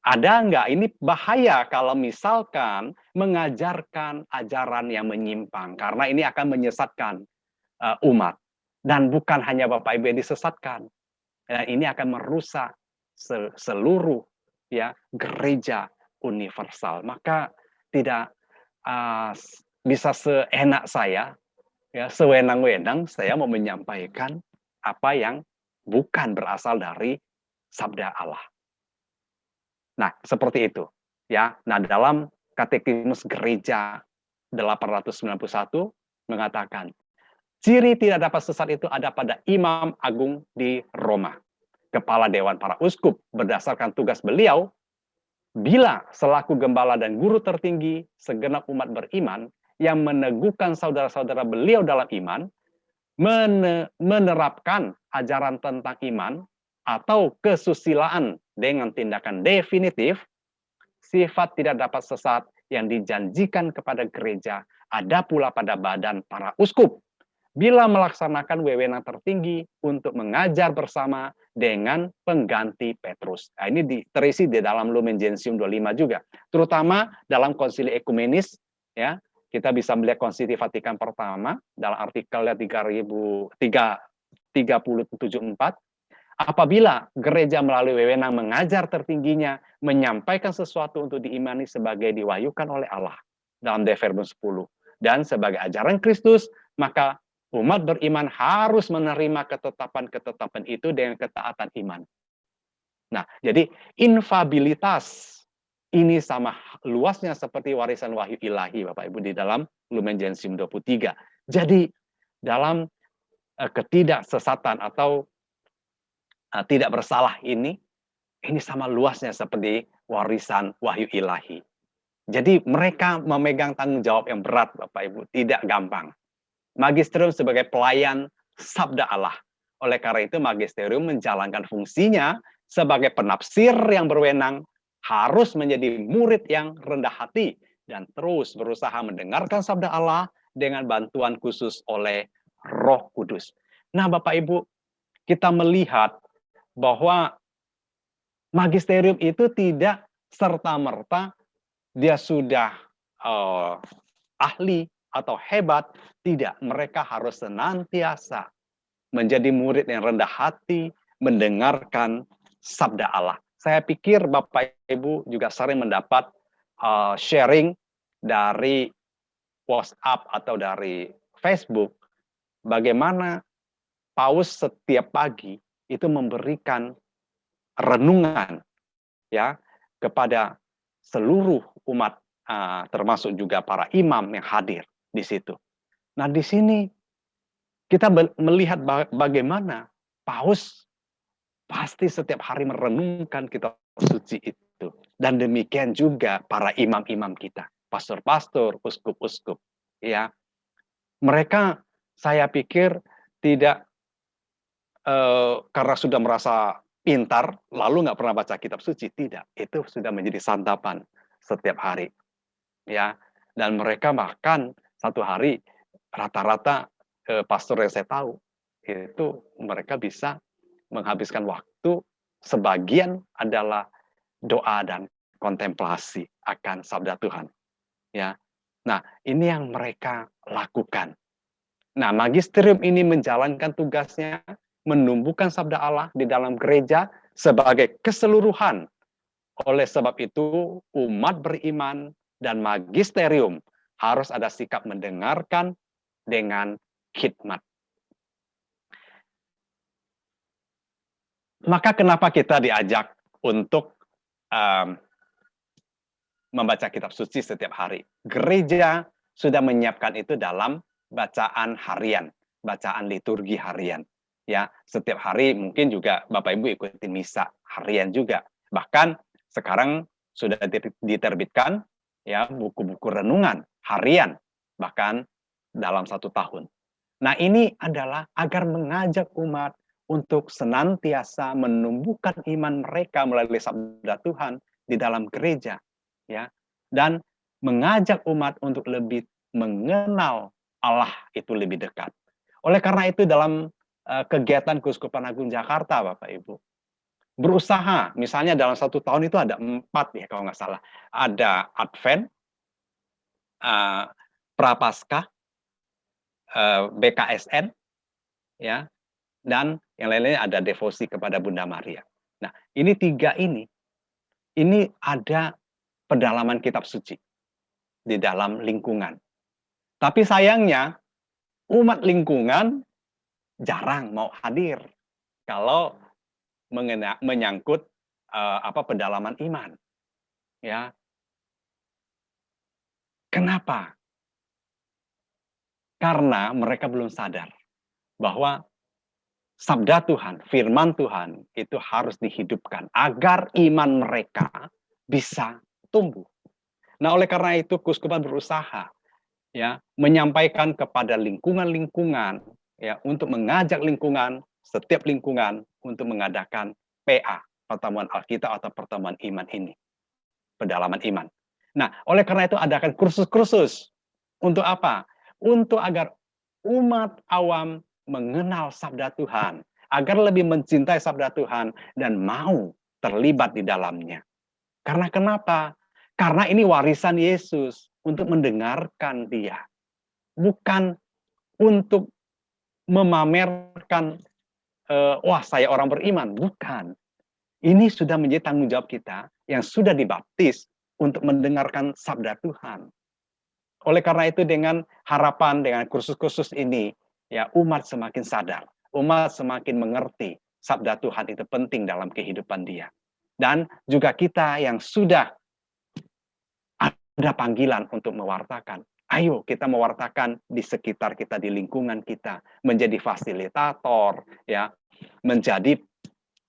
Ada nggak? Ini bahaya kalau misalkan mengajarkan ajaran yang menyimpang, karena ini akan menyesatkan umat. Dan bukan hanya Bapak Ibu yang disesatkan, dan ini akan merusak seluruh ya gereja universal. Maka tidak bisa seenak saya, ya sewenang-wenang saya mau menyampaikan apa yang bukan berasal dari sabda Allah. Nah, seperti itu. Ya. Nah, dalam Katekismus Gereja 891 mengatakan, ciri tidak dapat sesat itu ada pada imam agung di Roma. Kepala Dewan para Uskup berdasarkan tugas beliau, bila selaku gembala dan guru tertinggi segenap umat beriman yang meneguhkan saudara-saudara beliau dalam iman, menerapkan ajaran tentang iman atau kesusilaan dengan tindakan definitif, sifat tidak dapat sesat yang dijanjikan kepada gereja ada pula pada badan para uskup bila melaksanakan wewenang tertinggi untuk mengajar bersama dengan pengganti Petrus. Nah, ini terisi di dalam Lumen Gentium 25 juga, terutama dalam konsili ekumenis ya. Kita bisa melihat Konsili Vatikan Pertama dalam artikelnya 3074, apabila gereja melalui wewenang mengajar tertingginya menyampaikan sesuatu untuk diimani sebagai diwahyukan oleh Allah dalam De Verbum 10 dan sebagai ajaran Kristus, maka umat beriman harus menerima ketetapan-ketetapan itu dengan ketaatan iman. Nah, jadi infabilitas ini sama luasnya seperti warisan wahyu ilahi, Bapak Ibu, di dalam Lumen Gentium 23. Jadi, dalam ketidaksesatan atau tidak bersalah ini sama luasnya seperti warisan wahyu ilahi. Jadi, mereka memegang tanggung jawab yang berat, Bapak Ibu, tidak gampang. Magisterium sebagai pelayan sabda Allah. Oleh karena itu, magisterium menjalankan fungsinya sebagai penafsir yang berwenang, harus menjadi murid yang rendah hati dan terus berusaha mendengarkan sabda Allah dengan bantuan khusus oleh Roh Kudus. Nah, Bapak Ibu, kita melihat bahwa magisterium itu tidak serta-merta dia sudah ahli atau hebat, tidak. Mereka harus senantiasa menjadi murid yang rendah hati, mendengarkan sabda Allah. Saya pikir Bapak Ibu juga sering mendapat sharing dari WhatsApp atau dari Facebook, bagaimana Paus setiap pagi itu memberikan renungan ya kepada seluruh umat, termasuk juga para imam yang hadir di situ. Nah, di sini kita melihat bagaimana Paus pasti setiap hari merenungkan kitab suci itu. Dan demikian juga para imam-imam kita, pastor-pastor, uskup-uskup. Ya, mereka saya pikir tidak karena sudah merasa pintar, lalu nggak pernah baca kitab suci. Tidak, itu sudah menjadi santapan setiap hari. Ya, dan mereka bahkan satu hari rata-rata pastor yang saya tahu itu mereka bisa menghabiskan waktu sebagian adalah doa dan kontemplasi akan sabda Tuhan. Ya. Nah, ini yang mereka lakukan. Nah, magisterium ini menjalankan tugasnya menumbuhkan sabda Allah di dalam gereja sebagai keseluruhan. Oleh sebab itu, umat beriman dan magisterium harus ada sikap mendengarkan dengan khidmat. Maka kenapa kita diajak untuk membaca kitab suci setiap hari? Gereja sudah menyiapkan itu dalam bacaan harian, bacaan liturgi harian. Ya, setiap hari mungkin juga Bapak Ibu ikuti misa harian juga. Bahkan sekarang sudah diterbitkan ya buku-buku renungan harian bahkan dalam 1 tahun. Nah, ini adalah agar mengajak umat untuk senantiasa menumbuhkan iman mereka melalui sabda Tuhan di dalam gereja, ya, dan mengajak umat untuk lebih mengenal Allah itu lebih dekat. Oleh karena itu dalam kegiatan Keuskupan Agung Jakarta, Bapak Ibu, berusaha, misalnya dalam 1 tahun itu ada 4 ya kalau nggak salah, ada Advent, Prapaskah, BKSN, ya, dan yang lain-lainnya ada devosi kepada Bunda Maria. Nah, ini 3 ini ada pedalaman kitab suci di dalam lingkungan. Tapi sayangnya umat lingkungan jarang mau hadir kalau menyangkut pedalaman iman. Ya. Kenapa? Karena mereka belum sadar bahwa sabda Tuhan, firman Tuhan itu harus dihidupkan agar iman mereka bisa tumbuh. Nah, oleh karena itu Keuskupan berusaha ya menyampaikan kepada lingkungan-lingkungan ya untuk mengajak lingkungan, setiap lingkungan untuk mengadakan PA, pertemuan Alkitab atau pertemuan iman ini. Pedalaman iman. Nah, oleh karena itu adakan kursus-kursus. Untuk apa? Untuk agar umat awam mengenal sabda Tuhan, agar lebih mencintai sabda Tuhan dan mau terlibat di dalamnya. Karena kenapa? Karena ini warisan Yesus untuk mendengarkan Dia. Bukan untuk memamerkan, wah saya orang beriman. Bukan. Ini sudah menjadi tanggung jawab kita yang sudah dibaptis untuk mendengarkan sabda Tuhan. Oleh karena itu dengan harapan, dengan kursus-kursus ini, ya umat semakin sadar, umat semakin mengerti sabda Tuhan itu penting dalam kehidupan dia. Dan juga kita yang sudah ada panggilan untuk mewartakan. Ayo kita mewartakan di sekitar kita, di lingkungan kita, menjadi fasilitator, ya, menjadi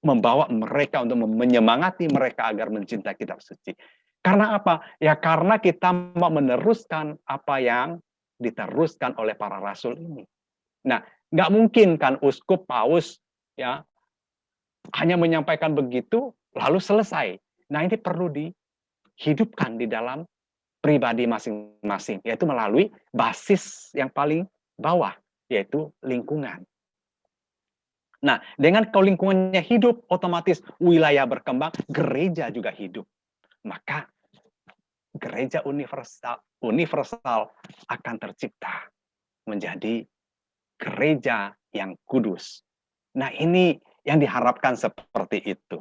membawa mereka untuk menyemangati mereka agar mencintai kitab suci. Karena apa? Ya karena kita mau meneruskan apa yang diteruskan oleh para rasul ini. Nah, nggak mungkin kan uskup, paus, ya hanya menyampaikan begitu lalu selesai. Nah, ini perlu dihidupkan di dalam pribadi masing-masing, yaitu melalui basis yang paling bawah, yaitu lingkungan. Nah, dengan kalau lingkungannya hidup, otomatis wilayah berkembang, gereja juga hidup. Maka gereja universal akan tercipta menjadi gereja yang kudus. Nah, ini yang diharapkan seperti itu.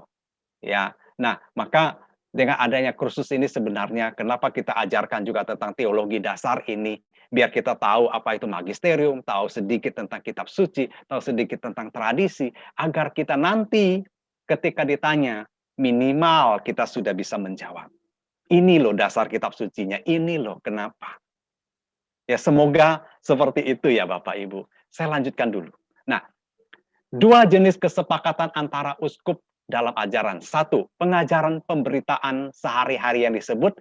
Ya. Nah, maka dengan adanya kursus ini sebenarnya kenapa kita ajarkan juga tentang teologi dasar ini, biar kita tahu apa itu magisterium, tahu sedikit tentang kitab suci, tahu sedikit tentang tradisi, agar kita nanti ketika ditanya, minimal kita sudah bisa menjawab. Ini loh dasar kitab sucinya, ini loh kenapa. Ya semoga seperti itu ya Bapak Ibu. Saya lanjutkan dulu. Nah, 2 jenis kesepakatan antara uskup dalam ajaran. 1, pengajaran pemberitaan sehari-hari yang disebut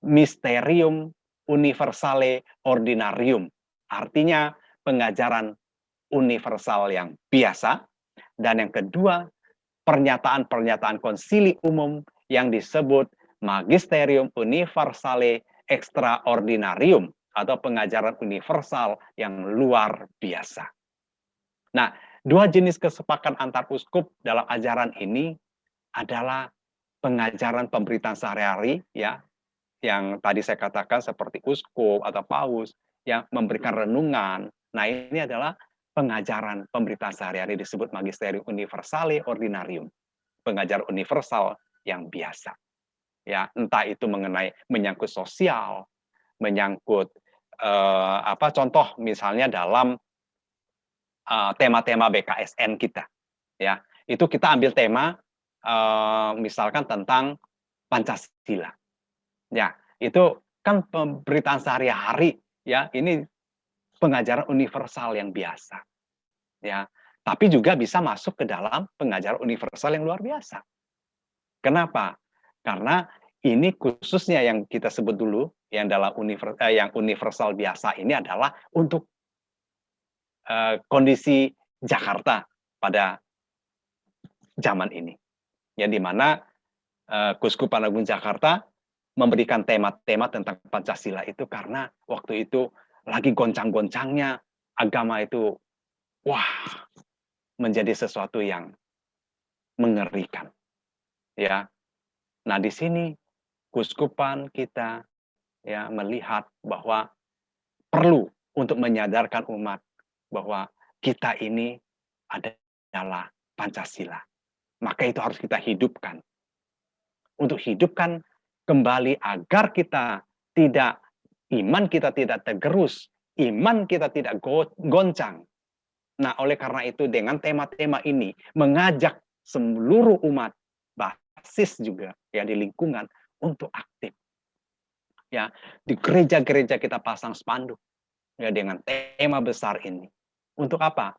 Mysterium Universale Ordinarium. Artinya pengajaran universal yang biasa. Dan yang kedua, pernyataan-pernyataan konsili umum yang disebut Magisterium Universale Extraordinarium atau pengajaran universal yang luar biasa. Nah, 2 jenis kesepakatan antar uskup dalam ajaran ini adalah pengajaran pemberitaan sehari-hari ya, yang tadi saya katakan seperti uskup atau paus yang memberikan renungan. Nah, ini adalah pengajaran pemberitaan sehari-hari disebut Magisterium Universale Ordinarium, pengajaran universal yang biasa. Ya, entah itu menyangkut sosial, menyangkut contoh misalnya dalam tema-tema BKSN kita, ya itu kita ambil tema misalkan tentang Pancasila. Ya, itu kan pemberitaan sehari-hari ya, ini pengajaran universal yang biasa. Ya, tapi juga bisa masuk ke dalam pengajaran universal yang luar biasa. Kenapa? Karena ini khususnya yang kita sebut dulu yang dalam yang universal biasa ini adalah untuk kondisi Jakarta pada zaman ini. Ya, di mana Keuskupan Agung Jakarta memberikan tema-tema tentang Pancasila itu karena waktu itu lagi goncang-goncangnya agama itu, wah, menjadi sesuatu yang mengerikan. Ya, nah di sini Keuskupan kita ya melihat bahwa perlu untuk menyadarkan umat bahwa kita ini adalah Pancasila. Maka itu harus kita hidupkan. Untuk hidupkan kembali agar kita tidak, iman kita tidak tergerus, iman kita tidak goncang. Nah, oleh karena itu dengan tema-tema ini mengajak seluruh umat, basis juga ya di lingkungan untuk aktif. Ya, di gereja-gereja kita pasang spanduk ya dengan tema besar ini. Untuk apa?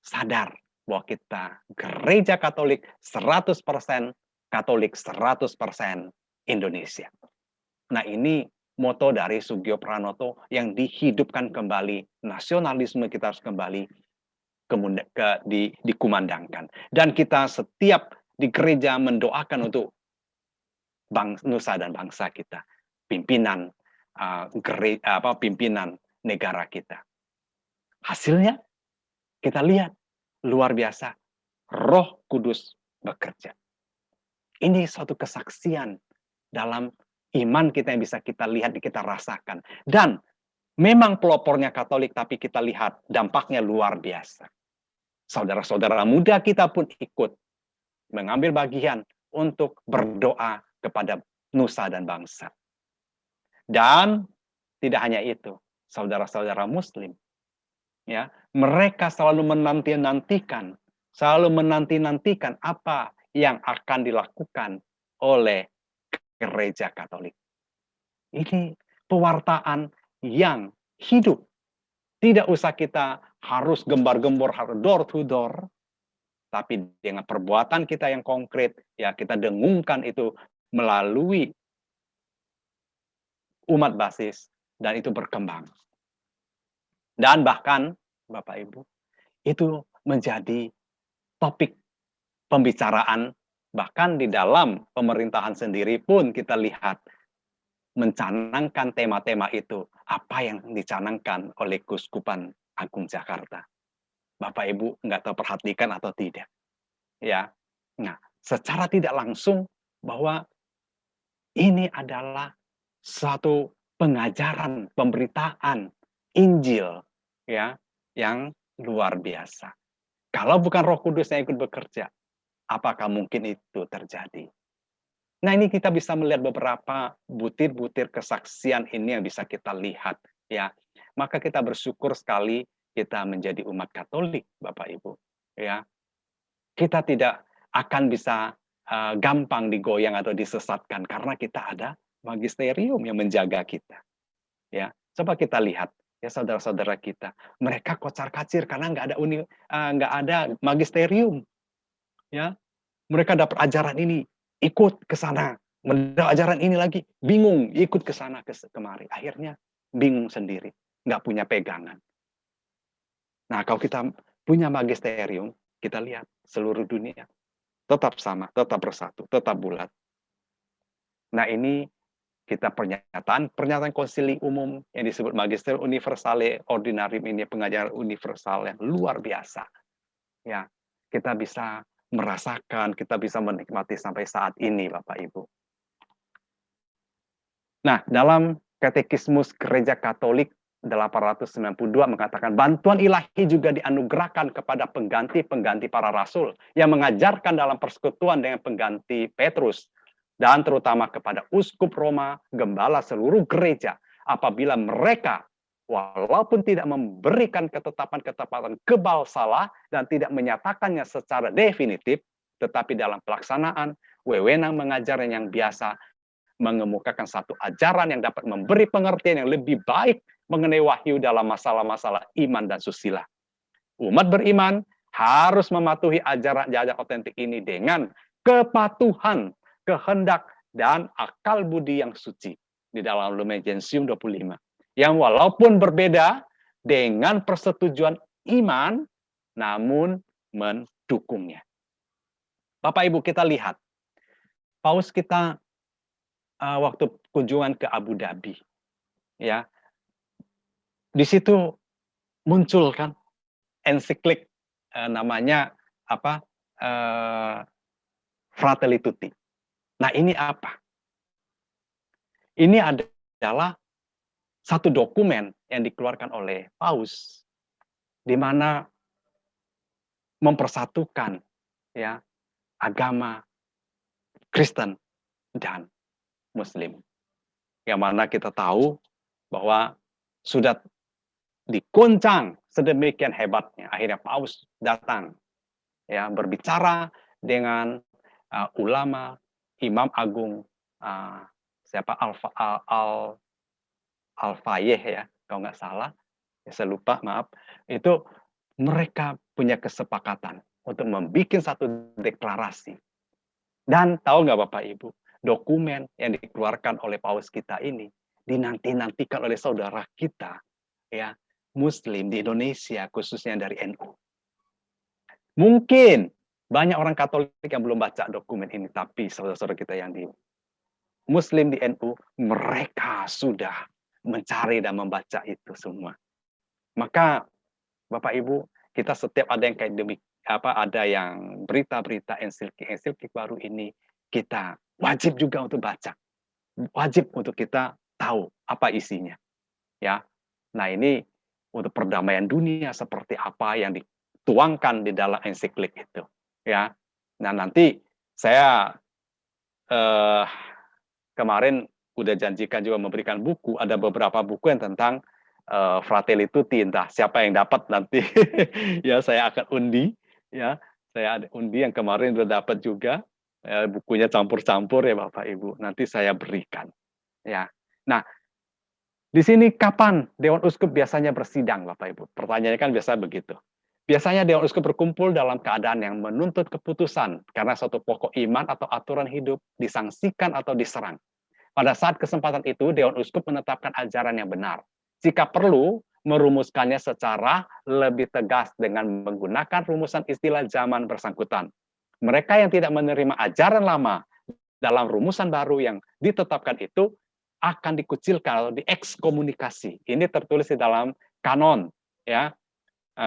Sadar bahwa kita gereja Katolik 100% Katolik, 100% Indonesia. Nah, ini moto dari Sugio Pranoto yang dihidupkan kembali. Nasionalisme kita harus kembali dikumandangkan. Dan kita setiap di gereja mendoakan untuk nusa dan bangsa kita, pimpinan pimpinan negara kita. Hasilnya kita lihat luar biasa, Roh Kudus bekerja. Ini suatu kesaksian dalam iman kita yang bisa kita lihat, kita rasakan. Dan memang pelopornya Katolik, tapi kita lihat dampaknya luar biasa. Saudara-saudara muda kita pun ikut mengambil bagian untuk berdoa kepada nusa dan bangsa. Dan tidak hanya itu, saudara-saudara Muslim, ya, mereka selalu menanti-nantikan apa yang akan dilakukan oleh gereja Katolik. Ini pewartaan yang hidup. Tidak usah kita harus gembar-gembor, harus door to door, tapi dengan perbuatan kita yang konkret, ya kita dengungkan itu melalui umat basis, dan itu berkembang. Dan bahkan, Bapak Ibu, itu menjadi topik pembicaraan, bahkan di dalam pemerintahan sendiri pun kita lihat mencanangkan tema-tema itu, apa yang dicanangkan oleh Keuskupan Agung Jakarta. Bapak Ibu nggak tahu perhatikan atau tidak. Ya, nah secara tidak langsung bahwa ini adalah satu pengajaran, pemberitaan Injil ya yang luar biasa. Kalau bukan Roh Kudus yang ikut bekerja, apakah mungkin itu terjadi? Nah, ini kita bisa melihat beberapa butir-butir kesaksian ini yang bisa kita lihat ya. Maka kita bersyukur sekali kita menjadi umat Katolik, Bapak Ibu. Ya. Kita tidak akan bisa gampang digoyang atau disesatkan karena kita ada magisterium yang menjaga kita. Ya, coba kita lihat ya saudara-saudara kita, mereka kocar-kacir karena nggak ada magisterium. Ya, mereka dapat ajaran ini, ikut ke sana, mendapat ajaran ini lagi, bingung, ikut ke sana kemari, akhirnya bingung sendiri, nggak punya pegangan. Nah, kalau kita punya magisterium, kita lihat seluruh dunia tetap sama, tetap bersatu, tetap bulat. Nah, ini kita pernyataan konsili umum yang disebut Magister Universale Ordinarium, ini pengajaran universal yang luar biasa. Ya, kita bisa merasakan, kita bisa menikmati sampai saat ini, Bapak Ibu. Nah, dalam Katekismus Gereja Katolik 892 mengatakan bantuan ilahi juga dianugerahkan kepada pengganti-pengganti para rasul yang mengajarkan dalam persekutuan dengan pengganti Petrus, dan terutama kepada uskup Roma, gembala seluruh gereja, apabila mereka walaupun tidak memberikan ketetapan-ketetapan kebal salah dan tidak menyatakannya secara definitif, tetapi dalam pelaksanaan, wewenang mengajarnya yang biasa mengemukakan satu ajaran yang dapat memberi pengertian yang lebih baik mengenai wahyu dalam masalah-masalah iman dan susila. Umat beriman harus mematuhi ajaran-ajaran otentik ini dengan kepatuhan, kehendak, dan akal budi yang suci. Di dalam Lumen Gentium 25. Yang walaupun berbeda dengan persetujuan iman, namun mendukungnya. Bapak Ibu, kita lihat. Paus kita waktu kunjungan ke Abu Dhabi. Ya, di situ muncul kan ensiklik namanya apa? Fratelli Tutti. Nah, ini apa? Ini adalah satu dokumen yang dikeluarkan oleh Paus di mana mempersatukan ya agama Kristen dan Muslim. Yang mana kita tahu bahwa sudah dikuncang sedemikian hebatnya, akhirnya Paus datang ya berbicara dengan ulama, Imam Agung siapa Al-Fayeh ya, kalau nggak salah, ya saya lupa, maaf. Itu mereka punya kesepakatan untuk membuat satu deklarasi. Dan tahu nggak Bapak Ibu, dokumen yang dikeluarkan oleh Paus kita ini dinanti-nantikan oleh saudara kita, ya Muslim di Indonesia, khususnya dari NU. Mungkin banyak orang Katolik yang belum baca dokumen ini, tapi saudara-saudara kita yang di Muslim di NU, mereka sudah mencari dan membaca itu semua. Maka Bapak Ibu, kita setiap ada yang kayak ada yang berita-berita ensiklik baru ini, kita wajib juga untuk baca. Wajib untuk kita tahu apa isinya. Ya. Nah, ini untuk perdamaian dunia seperti apa yang dituangkan di dalam ensiklik itu, ya. Nah, nanti saya kemarin udah janjikan juga memberikan buku, ada beberapa buku yang tentang Fratelli Tutti, entah siapa yang dapat nanti ya saya akan undi ya. Saya ada undi yang kemarin udah dapat juga bukunya campur-campur ya Bapak Ibu. Nanti saya berikan ya. Nah, di sini kapan Dewan Uskup biasanya bersidang Bapak Ibu? Pertanyaannya kan biasa begitu. Biasanya Dewan Uskup berkumpul dalam keadaan yang menuntut keputusan karena suatu pokok iman atau aturan hidup disangsikan atau diserang. Pada saat kesempatan itu, Dewan Uskup menetapkan ajaran yang benar. Jika perlu, merumuskannya secara lebih tegas dengan menggunakan rumusan istilah zaman bersangkutan. Mereka yang tidak menerima ajaran lama dalam rumusan baru yang ditetapkan itu akan dikucilkan atau diekskomunikasi. Ini tertulis di dalam kanon, ya,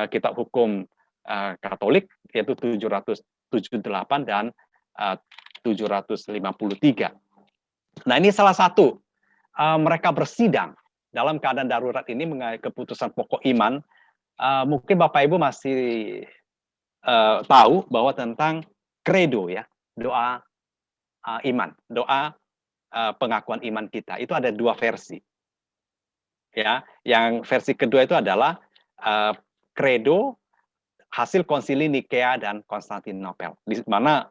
kitab hukum Katolik, yaitu 778 dan 753. Nah, ini salah satu mereka bersidang dalam keadaan darurat ini mengenai keputusan pokok iman. Mungkin Bapak Ibu masih tahu bahwa tentang kredo ya, doa iman, doa pengakuan iman kita. Itu ada dua versi. Ya, yang versi kedua itu adalah kredo hasil konsili Nikea dan Konstantinopel, di mana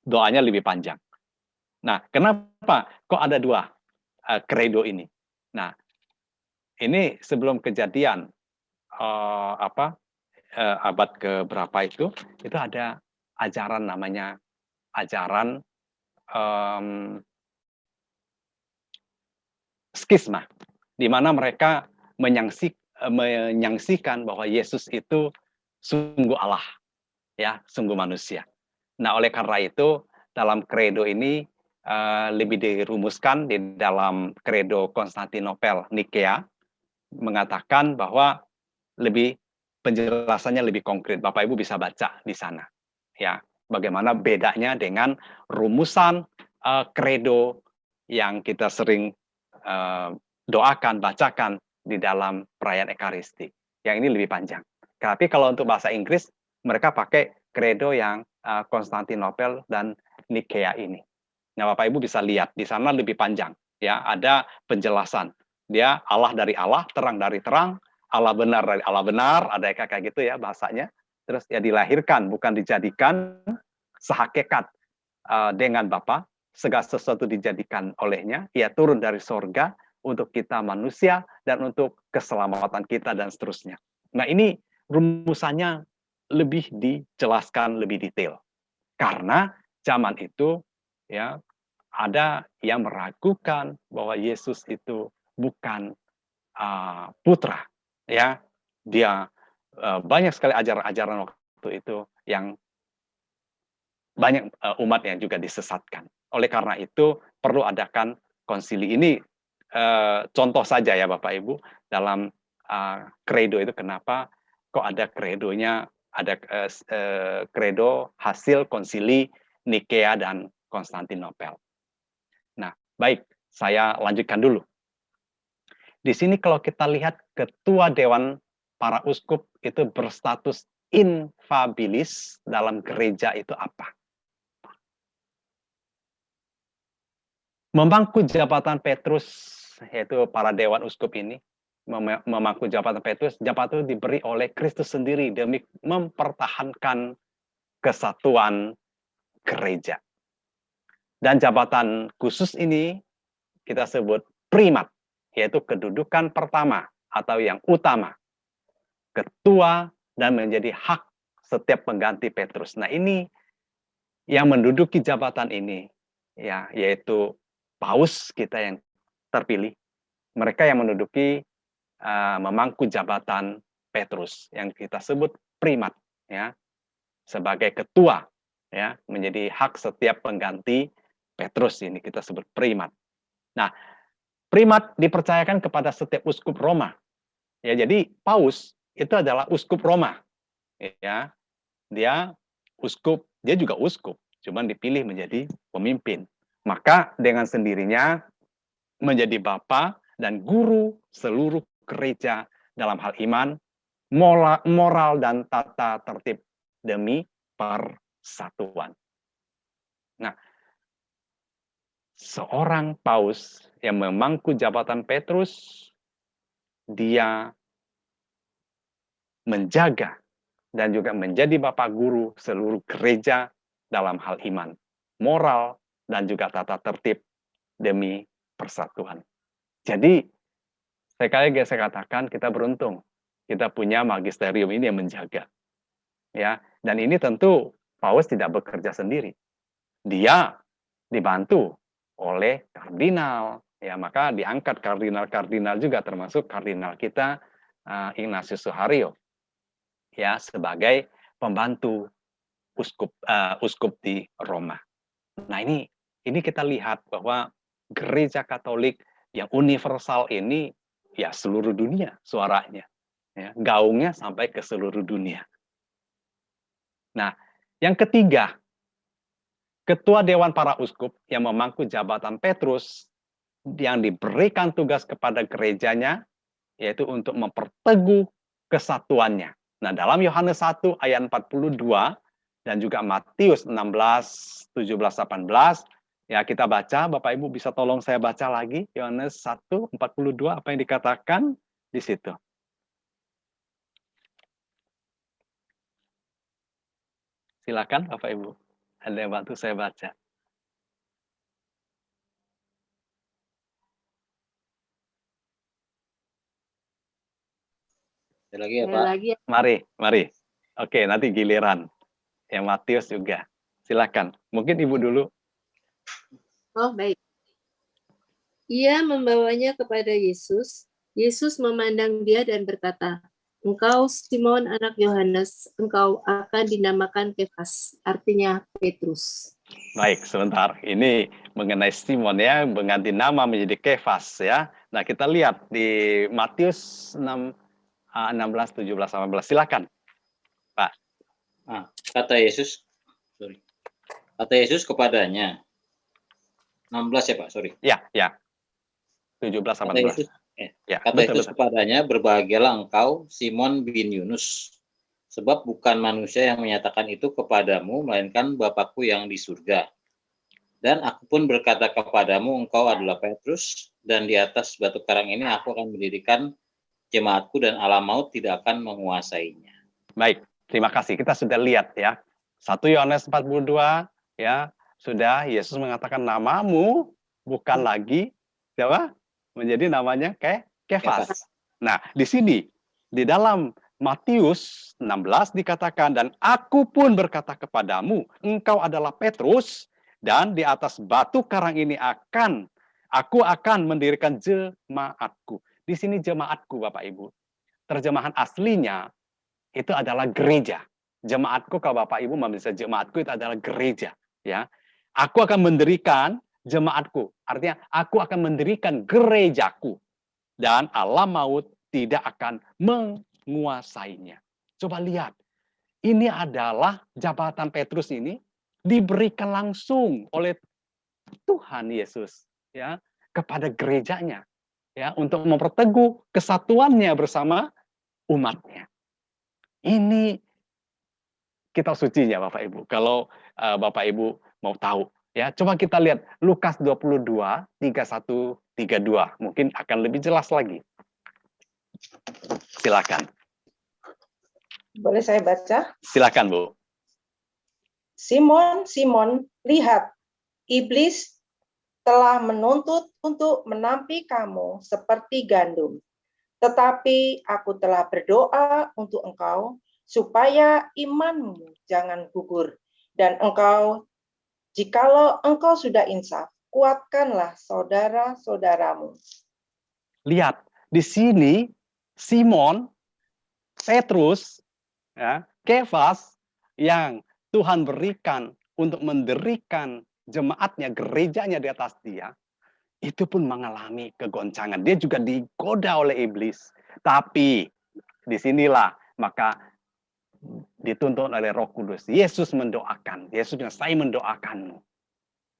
doanya lebih panjang. Nah, kenapa kok ada dua kredo ini? Nah, ini sebelum kejadian abad keberapa itu ada ajaran namanya ajaran skisma, di mana mereka menyaksikan bahwa Yesus itu sungguh Allah, ya, sungguh manusia. Nah, oleh karena itu dalam kredo ini lebih dirumuskan di dalam kredo Konstantinopel Nikea, mengatakan bahwa penjelasannya lebih konkret. Bapak Ibu bisa baca di sana, ya, bagaimana bedanya dengan rumusan kredo yang kita sering doakan, bacakan di dalam perayaan Ekaristi. Yang ini lebih panjang. Tapi kalau untuk bahasa Inggris, mereka pakai kredo yang Konstantinopel dan Nikea ini. Nah, Bapak Ibu bisa lihat di sana lebih panjang, ya, ada penjelasan Dia Allah dari Allah, terang dari terang, Allah benar dari Allah benar, ada kayak gitu ya bahasanya. Terus ya dilahirkan, bukan dijadikan, sehakikat dengan Bapa, segala sesuatu dijadikan olehnya, ia turun dari sorga untuk kita manusia dan untuk keselamatan kita dan seterusnya. Nah ini rumusannya lebih dijelaskan lebih detail. Karena zaman itu ya ada yang meragukan bahwa Yesus itu bukan putra, ya. Dia banyak sekali ajaran-ajaran waktu itu yang banyak umat yang juga disesatkan. Oleh karena itu perlu adakan konsili. Ini contoh saja ya Bapak Ibu dalam kredo itu kenapa kok ada kredonya, ada kredo hasil konsili Nikea dan Konstantinopel. Nah, baik, saya lanjutkan dulu. Di sini kalau kita lihat ketua dewan para uskup itu berstatus infabilis dalam gereja itu apa? Memangku jabatan Petrus, yaitu para dewan uskup ini, memangku jabatan Petrus, jabatan itu diberi oleh Kristus sendiri demi mempertahankan kesatuan gereja. Dan jabatan khusus ini kita sebut primat, yaitu kedudukan pertama atau yang utama. Ketua dan menjadi hak setiap pengganti Petrus. Nah ini yang menduduki jabatan ini, ya, yaitu Paus kita yang terpilih, mereka yang menduduki memangku jabatan Petrus yang kita sebut primat, ya, sebagai ketua, ya, menjadi hak setiap pengganti Petrus ini kita sebut primat. Nah, primat dipercayakan kepada setiap uskup Roma, ya. Jadi Paus itu adalah uskup Roma, ya. Dia uskup, dia juga uskup, cuman dipilih menjadi pemimpin. Maka dengan sendirinya menjadi bapa dan guru seluruh gereja dalam hal iman, moral dan tata tertib demi persatuan. Nah, seorang paus yang memangku jabatan Petrus, dia menjaga dan juga menjadi bapak guru seluruh gereja dalam hal iman, moral, dan juga tata tertib demi persatuan. Jadi, sekali lagi saya katakan kita beruntung. Kita punya magisterium ini yang menjaga. Ya, dan ini tentu Paus tidak bekerja sendiri. Dia dibantu oleh kardinal. Ya, maka diangkat kardinal-kardinal juga termasuk kardinal kita Ignatius Suhario. Ya, sebagai pembantu uskup di Roma. Nah, ini kita lihat bahwa gereja Katolik yang universal ini ya seluruh dunia suaranya, ya, gaungnya sampai ke seluruh dunia. Nah, yang ketiga, ketua dewan para uskup yang memangku jabatan Petrus yang diberikan tugas kepada gerejanya yaitu untuk memperteguh kesatuannya. Nah, dalam Yohanes 1 ayat 42 dan juga Matius 16, 17, 18, ya kita baca, Bapak Ibu bisa tolong saya baca lagi, Yohanes 1, 42, apa yang dikatakan di situ. Silakan Bapak Ibu, ada yang bantu saya baca. Ada lagi ya, Pak? Lagi ya. Mari. Oke, nanti giliran. Yang Matius juga. Silakan. Mungkin Ibu dulu. Oh, baik. Ia membawanya kepada Yesus. Yesus memandang dia dan berkata, "Engkau Simon anak Yohanes, engkau akan dinamakan Kefas," artinya Petrus. Baik, sebentar. Ini mengenai Simon ya, mengganti nama menjadi Kefas ya. Nah, kita lihat di Matius 6, 16, 17, 18. Silakan, Pak. Kata Yesus kepadanya, 16 ya Pak, sorry. Ya. 17, 18. Kata Yesus kepadanya, "Berbahagialah engkau, Simon bin Yunus, sebab bukan manusia yang menyatakan itu kepadamu, melainkan Bapakku yang di surga. Dan aku pun berkata kepadamu, engkau adalah Petrus, dan di atas batu karang ini aku akan mendirikan jemaatku, dan alam maut tidak akan menguasainya. Baik, terima kasih. Kita sudah lihat ya. 1 Yohanes 42 ya, sudah Yesus mengatakan namamu bukan lagi siapa? Menjadi namanya Kefas. Kefas. Nah, di sini di dalam Matius 16 dikatakan, dan aku pun berkata kepadamu, engkau adalah Petrus, dan di atas batu karang ini aku akan mendirikan jemaatku. Di sini jemaatku, Bapak Ibu. Terjemahan aslinya itu adalah gereja. Jemaatku, kalau Bapak Ibu membaca jemaatku, itu adalah gereja. Ya, aku akan mendirikan jemaatku. Artinya, aku akan mendirikan gerejaku. Dan alam maut tidak akan menguasainya. Coba lihat, ini adalah jabatan Petrus ini diberikan langsung oleh Tuhan Yesus ya kepada gerejanya ya untuk memperteguh kesatuannya bersama umatnya. Ini kitab sucinya Bapak Ibu. Kalau Bapak Ibu mau tahu ya, coba kita lihat Lukas 22 31 32. Mungkin akan lebih jelas lagi. Silakan. Boleh saya baca? Silakan, Bu. Simon, Simon, lihat, iblis telah menuntut untuk menampi kamu seperti gandum. Tetapi aku telah berdoa untuk engkau, supaya imanmu jangan gugur. Dan engkau, jikalau engkau sudah insaf, kuatkanlah saudara-saudaramu. Lihat, di sini Simon, Petrus, ya, Kefas yang Tuhan berikan untuk mendirikan jemaatnya, gerejanya di atas dia, itu pun mengalami kegoncangan. Dia juga digoda oleh iblis. Tapi disinilah maka dituntun oleh Roh Kudus. Yesus mendoakan. Yesus bilang, saya mendoakanmu.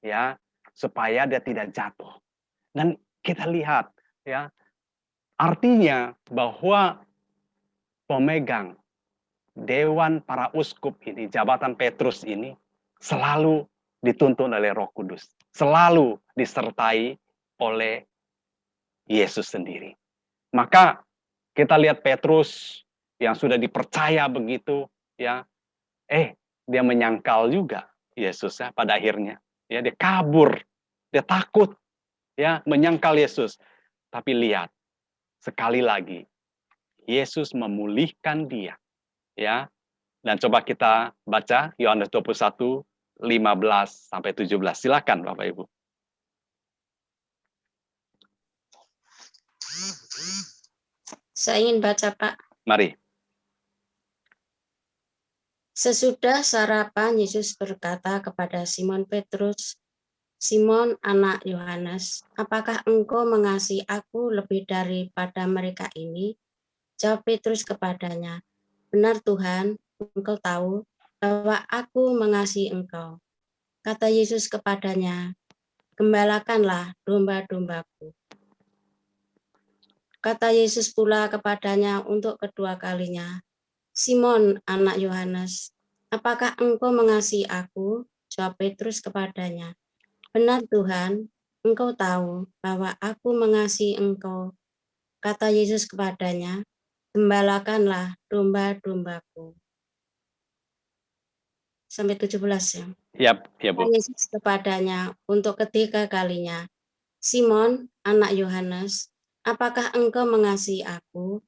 Ya, supaya dia tidak jatuh. Dan kita lihat, ya, artinya bahwa pemegang Dewan para Uskup ini, jabatan Petrus ini, selalu dituntun oleh Roh Kudus. Selalu disertai oleh Yesus sendiri. Maka kita lihat Petrus yang sudah dipercaya begitu, ya, dia menyangkal juga Yesus ya pada akhirnya. Ya, dia kabur, dia takut, ya, menyangkal Yesus. Tapi lihat, sekali lagi, Yesus memulihkan dia. Ya, dan coba kita baca Yohanes 21, 15 sampai 17. Silakan Bapak Ibu. Saya ingin baca, Pak. Mari. Sesudah sarapan, Yesus berkata kepada Simon Petrus, Simon anak Yohanes, apakah engkau mengasihi aku lebih daripada mereka ini? Jawab Petrus kepadanya, benar Tuhan, engkau tahu bahwa aku mengasihi engkau. Kata Yesus kepadanya, gembalakanlah domba-dombaku. Kata Yesus pula kepadanya untuk kedua kalinya, Simon anak Yohanes, apakah engkau mengasihi aku? Jawab Petrus kepadanya, benar Tuhan, engkau tahu bahwa aku mengasihi engkau. Kata Yesus kepadanya, gembalakanlah domba-dombaku. Sampai 17 ya. Ya, Bu. Kata Yesus kepadanya untuk ketiga kalinya, Simon anak Yohanes, apakah engkau mengasihi aku?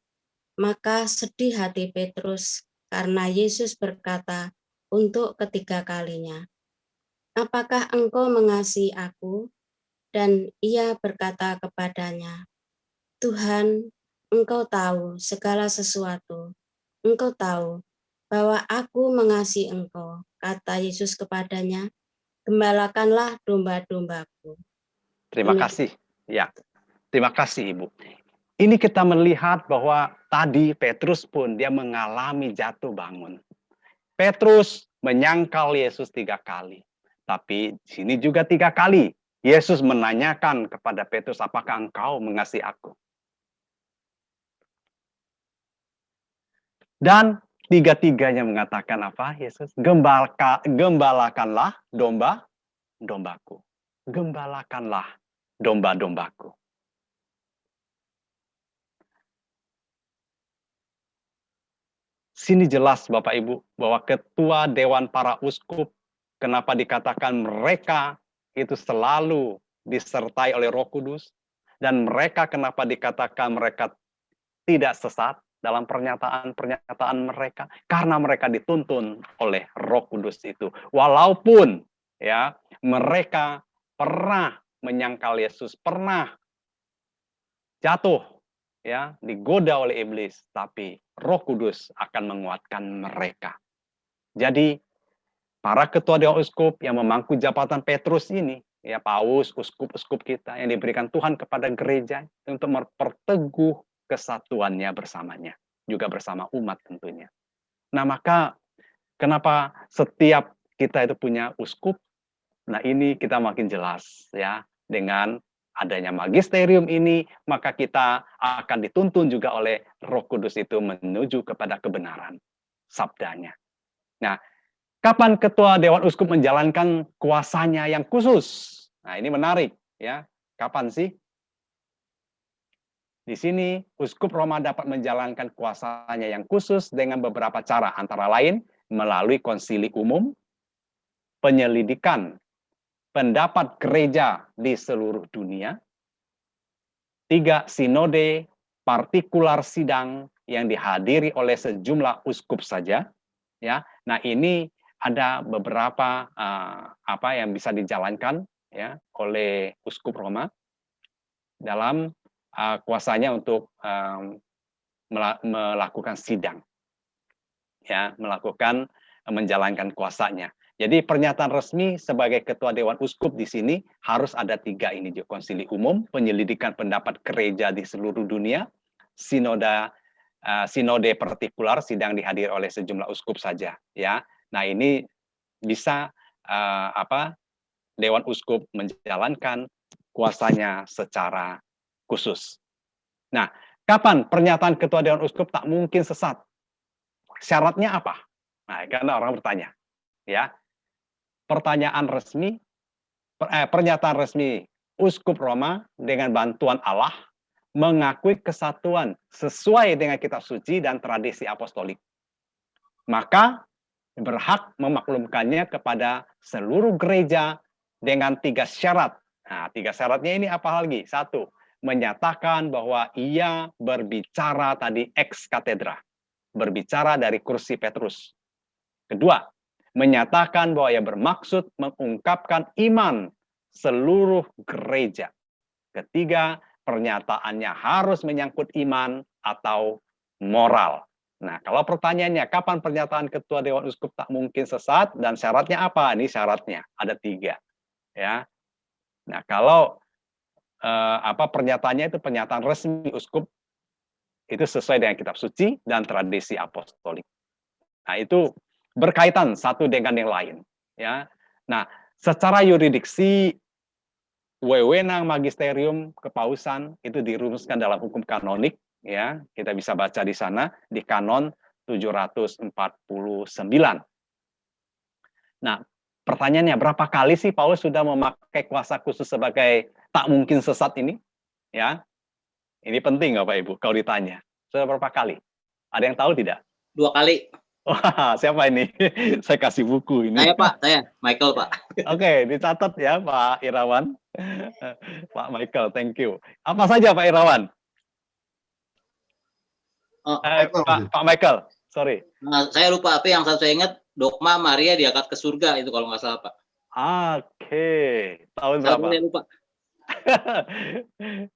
Maka sedih hati Petrus karena Yesus berkata untuk ketiga kalinya, apakah engkau mengasihi aku? Dan ia berkata kepadanya, Tuhan, engkau tahu segala sesuatu. Engkau tahu bahwa aku mengasihi engkau. Kata Yesus kepadanya, gembalakanlah domba-dombaku. Terima kasih. Ya, terima kasih Ibu. Ini kita melihat bahwa tadi Petrus pun dia mengalami jatuh bangun. Petrus menyangkal Yesus 3 kali. Tapi di sini juga 3 kali Yesus menanyakan kepada Petrus, apakah engkau mengasihi aku? Dan tiga-tiganya mengatakan apa Yesus? Gembalakanlah domba domba-dombaku. Gembalakanlah domba-dombaku. Sini jelas Bapak Ibu bahwa ketua Dewan para Uskup, kenapa dikatakan mereka itu selalu disertai oleh Roh Kudus, dan mereka kenapa dikatakan mereka tidak sesat dalam pernyataan-pernyataan mereka, karena mereka dituntun oleh Roh Kudus itu. Walaupun ya mereka pernah menyangkal Yesus, pernah jatuh ya digoda oleh iblis, tapi Roh Kudus akan menguatkan mereka. Jadi para ketua Dewan Uskup yang memangku jabatan Petrus ini, ya paus, uskup-uskup kita yang diberikan Tuhan kepada gereja untuk memperteguh kesatuannya bersamanya, juga bersama umat tentunya. Nah, maka kenapa setiap kita itu punya uskup? Nah, ini kita makin jelas ya dengan adanya magisterium ini, maka kita akan dituntun juga oleh Roh Kudus itu menuju kepada kebenaran sabdanya. Nah, kapan ketua Dewan Uskup menjalankan kuasanya yang khusus? Nah, ini menarik ya. Kapan sih? Di sini Uskup Roma dapat menjalankan kuasanya yang khusus dengan beberapa cara, antara lain melalui konsili umum, penyelidikan pendapat gereja di seluruh dunia. 3, sinode partikular sidang yang dihadiri oleh sejumlah uskup saja. Ya, nah ini ada beberapa apa yang bisa dijalankan ya oleh Uskup Roma dalam kuasanya untuk melakukan sidang, ya, menjalankan kuasanya. Jadi pernyataan resmi sebagai ketua Dewan Uskup di sini harus ada 3 ini, konsili umum, penyelidikan pendapat gereja di seluruh dunia, sinode partikular, sidang dihadiri oleh sejumlah uskup saja, ya. Nah, ini bisa Dewan Uskup menjalankan kuasanya secara khusus. Nah, kapan pernyataan ketua Dewan Uskup tak mungkin sesat? Syaratnya apa? Nah, karena orang bertanya, ya. Pernyataan resmi Uskup Roma dengan bantuan Allah mengakui kesatuan sesuai dengan kitab suci dan tradisi apostolik. Maka berhak memaklumkannya kepada seluruh gereja dengan 3 syarat. Nah, 3 syaratnya ini apa lagi? 1, menyatakan bahwa ia berbicara tadi ex cathedra, berbicara dari kursi Petrus. Kedua, menyatakan bahwa ia bermaksud mengungkapkan iman seluruh gereja. Ketiga, pernyataannya harus menyangkut iman atau moral. Nah, kalau pertanyaannya, kapan pernyataan ketua Dewan Uskup tak mungkin sesat dan syaratnya apa? Ini syaratnya, ada 3. Ya. Nah, kalau pernyataannya itu pernyataan resmi uskup, itu sesuai dengan kitab suci dan tradisi apostolik. Nah, itu berkaitan satu dengan yang lain, ya. Nah, secara yuridiksi wewenang magisterium kepausan itu dirumuskan dalam hukum kanonik, ya. Kita bisa baca di sana di kanon 749. Nah, pertanyaannya berapa kali sih Paulus sudah memakai kuasa khusus sebagai tak mungkin sesat ini? Ya. Ini penting Bapak Ibu kalau ditanya. Sudah berapa kali? Ada yang tahu tidak? 2 kali. Wah, siapa ini? Saya kasih buku ini. Saya Pak, saya Michael Pak. Oke, dicatat ya Pak Irawan. Pak Michael, thank you. Apa saja Pak Irawan? Pak Michael, sorry. Nah, saya lupa, tapi yang saya ingat dogma Maria diangkat ke surga itu kalau nggak salah Pak. Oke, tahun berapa? Saya lupa.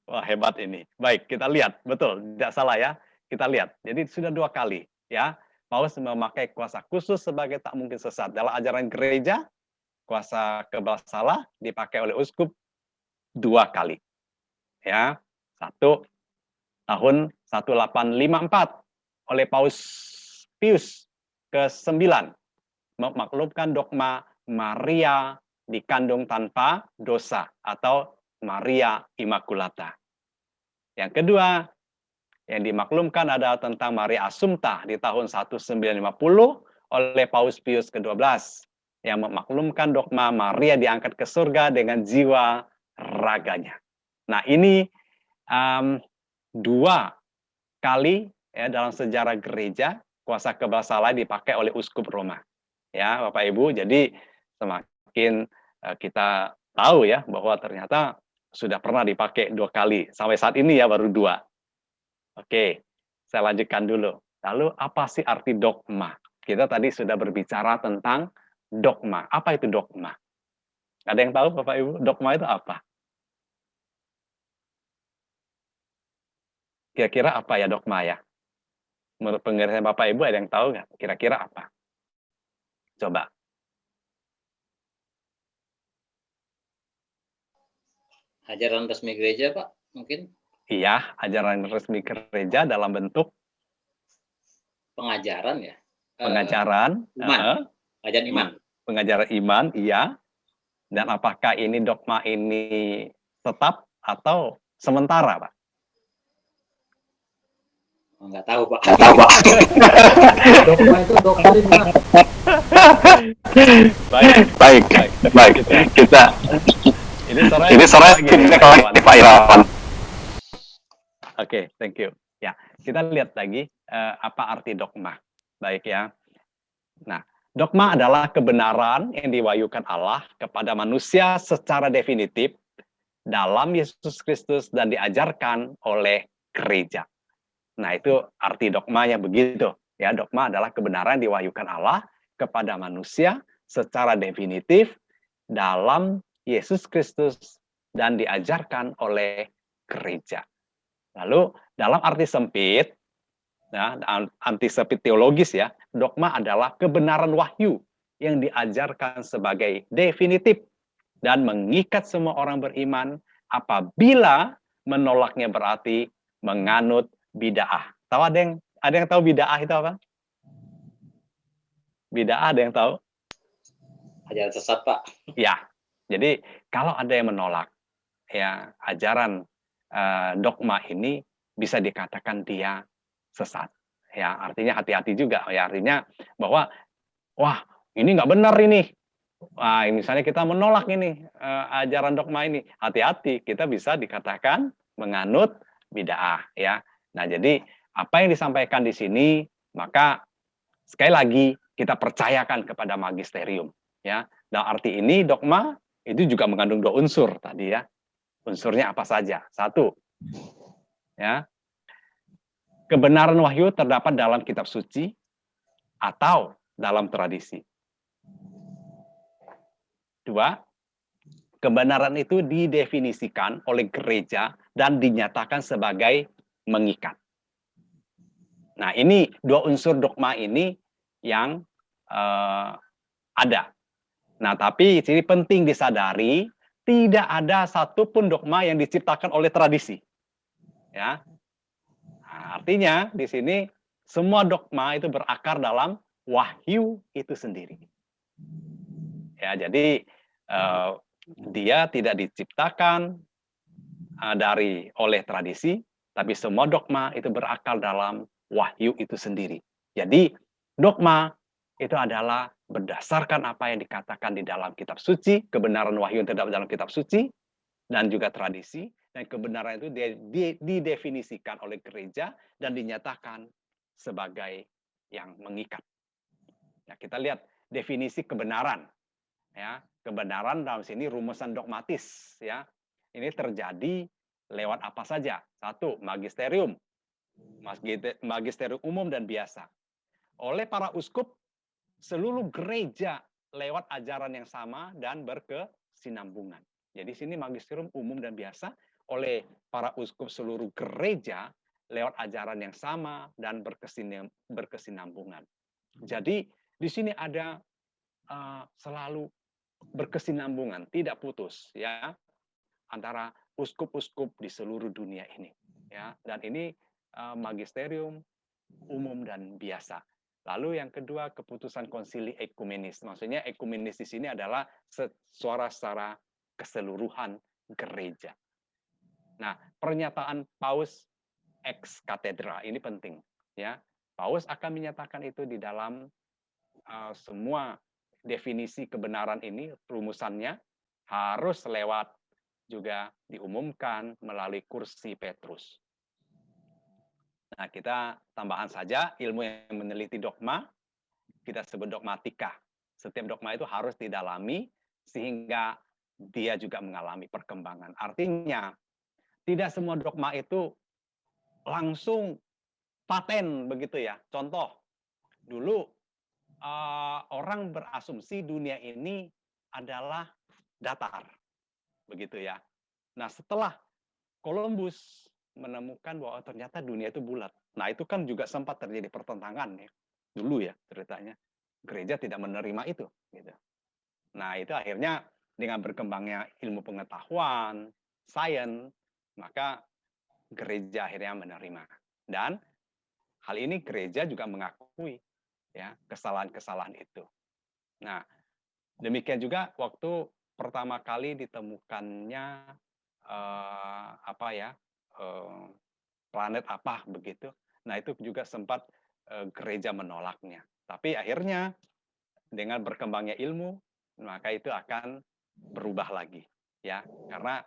Wah, hebat ini. Baik, kita lihat. Betul, tidak salah ya. Kita lihat. Jadi sudah 2 kali ya. Paulus memakai kuasa khusus sebagai tak mungkin sesat. Dalam ajaran gereja, kuasa kebal salah dipakai oleh uskup 2 kali. Ya, 1 tahun 1854 oleh Paus Pius ke-9 memaklumkan dogma Maria dikandung tanpa dosa atau Maria Immaculata. Yang kedua, yang dimaklumkan adalah tentang Maria Assumpta di tahun 1950 oleh Paus Pius ke-12. yang memaklumkan dogma Maria diangkat ke surga dengan jiwa raganya. Nah, ini 2 kali ya dalam sejarah gereja kuasa kebal salah dipakai oleh uskup Roma. Ya, Bapak Ibu, jadi semakin kita tahu ya bahwa ternyata sudah pernah dipakai 2 kali. Sampai saat ini ya baru 2. Oke, saya lanjutkan dulu. Lalu apa sih arti dogma? Kita tadi sudah berbicara tentang dogma. Apa itu dogma? Ada yang tahu Bapak Ibu, dogma itu apa? Kira-kira apa ya dogma ya? Menurut pengertian Bapak Ibu ada yang tahu nggak? Kira-kira apa? Coba. Ajaran resmi gereja, Pak, mungkin Iya, ajaran resmi gereja dalam bentuk pengajaran ya. pengajaran, Iman. Ajaran iman. pengajaran iman, iya. Dan apakah ini dogma ini tetap atau sementara, Pak? Nggak tahu, Pak. Dogma itu doktrin, Pak. Baik. Kita ini sore kita lagi Pak Irawan. Oke, thank you. Ya, kita lihat lagi apa arti dogma. Baik ya. Nah, dogma adalah kebenaran yang diwahyukan Allah kepada manusia secara definitif dalam Yesus Kristus dan diajarkan oleh gereja. Nah, itu arti dogmanya begitu. Ya, dogma adalah kebenaran yang diwahyukan Allah kepada manusia secara definitif dalam Yesus Kristus dan diajarkan oleh gereja. Lalu dalam arti sempit, ya, anti sempit teologis ya, dogma adalah kebenaran wahyu yang diajarkan sebagai definitif dan mengikat semua orang beriman apabila menolaknya berarti menganut bid'ah. Tahu ada yang tahu bid'ah itu apa? Bid'ah ada yang tahu? Ajaran sesat, Pak. Ya. Jadi kalau ada yang menolak ya ajaran dogma ini bisa dikatakan dia sesat. Ya, artinya hati-hati juga. Ya, artinya bahwa wah, ini nggak benar ini. Wah, misalnya kita menolak ini ajaran dogma ini, hati-hati, kita bisa dikatakan menganut bid'ah ya. Nah, jadi apa yang disampaikan di sini maka sekali lagi kita percayakan kepada magisterium ya. Dalam arti ini dogma itu juga mengandung 2 unsur tadi ya. Unsurnya apa saja? 1, ya, kebenaran wahyu terdapat dalam kitab suci atau dalam tradisi. 2, kebenaran itu didefinisikan oleh gereja dan dinyatakan sebagai mengikat. Nah, ini 2 unsur dogma ini yang ada. Nah, tapi ini penting disadari, tidak ada satupun dogma yang diciptakan oleh tradisi. Ya. Nah, artinya di sini semua dogma itu berakar dalam wahyu itu sendiri. Ya, jadi dia tidak diciptakan oleh tradisi, tapi semua dogma itu berakar dalam wahyu itu sendiri. Jadi dogma itu adalah berdasarkan apa yang dikatakan di dalam kitab suci, kebenaran wahyu yang terdapat dalam kitab suci, dan juga tradisi, dan kebenaran itu didefinisikan oleh gereja dan dinyatakan sebagai yang mengikat. Nah, kita lihat definisi kebenaran. Ya, kebenaran dalam sini rumusan dogmatis. Ya, ini terjadi lewat apa saja? 1, magisterium, magisterium umum dan biasa. Oleh para uskup, seluruh gereja lewat ajaran yang sama dan berkesinambungan. Jadi sini magisterium umum dan biasa oleh para uskup seluruh gereja lewat ajaran yang sama dan berkesinambungan. Jadi di sini ada selalu berkesinambungan, tidak putus ya antara uskup-uskup di seluruh dunia ini. Ya, dan ini magisterium umum dan biasa. Lalu yang kedua, keputusan konsili ekumenis. Maksudnya ekumenis di sini adalah suara secara keseluruhan gereja. Nah, pernyataan Paus ex cathedra ini penting. Ya, Paus akan menyatakan itu di dalam semua definisi kebenaran ini, rumusannya harus lewat juga diumumkan melalui kursi Petrus. Nah, kita tambahan saja ilmu yang meneliti dogma, kita sebut dogmatika. Setiap dogma itu harus didalami sehingga dia juga mengalami perkembangan. Artinya, tidak semua dogma itu langsung paten begitu ya. Contoh, dulu orang berasumsi dunia ini adalah datar, begitu ya. Nah, setelah Columbus menemukan bahwa ternyata dunia itu bulat. Nah, itu kan juga sempat terjadi pertentangan ya. Dulu ya ceritanya. Gereja tidak menerima itu gitu. Nah, itu akhirnya dengan berkembangnya ilmu pengetahuan, sains, maka gereja akhirnya menerima. Dan hal ini gereja juga mengakui ya kesalahan-kesalahan itu. Nah, demikian juga waktu pertama kali ditemukannya planet apa begitu. Nah, itu juga sempat gereja menolaknya. Tapi akhirnya dengan berkembangnya ilmu, maka itu akan berubah lagi ya. Karena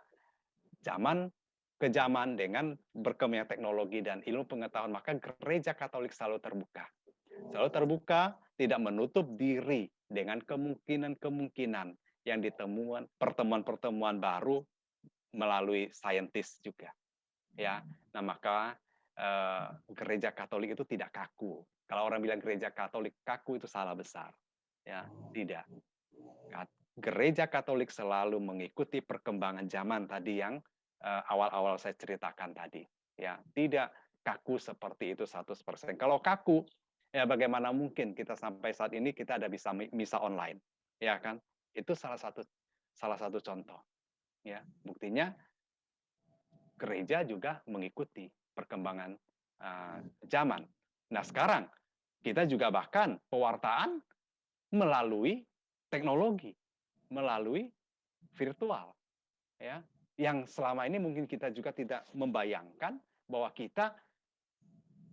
zaman ke zaman dengan berkembangnya teknologi dan ilmu pengetahuan, maka gereja Katolik selalu terbuka. Selalu terbuka, tidak menutup diri dengan kemungkinan-kemungkinan yang ditemukan, pertemuan-pertemuan baru melalui saintis juga. Ya, nah maka gereja Katolik itu tidak kaku. Kalau orang bilang gereja Katolik kaku itu salah besar. Ya, tidak. Gereja Katolik selalu mengikuti perkembangan zaman tadi yang awal-awal saya ceritakan tadi. Ya, tidak kaku seperti itu 100%. Kalau kaku, ya bagaimana mungkin kita sampai saat ini kita ada bisa misa online, ya kan? Itu salah satu contoh. Ya, buktinya gereja juga mengikuti perkembangan zaman. Nah, sekarang kita juga bahkan pewartaan melalui teknologi, melalui virtual, ya. Yang selama ini mungkin kita juga tidak membayangkan bahwa kita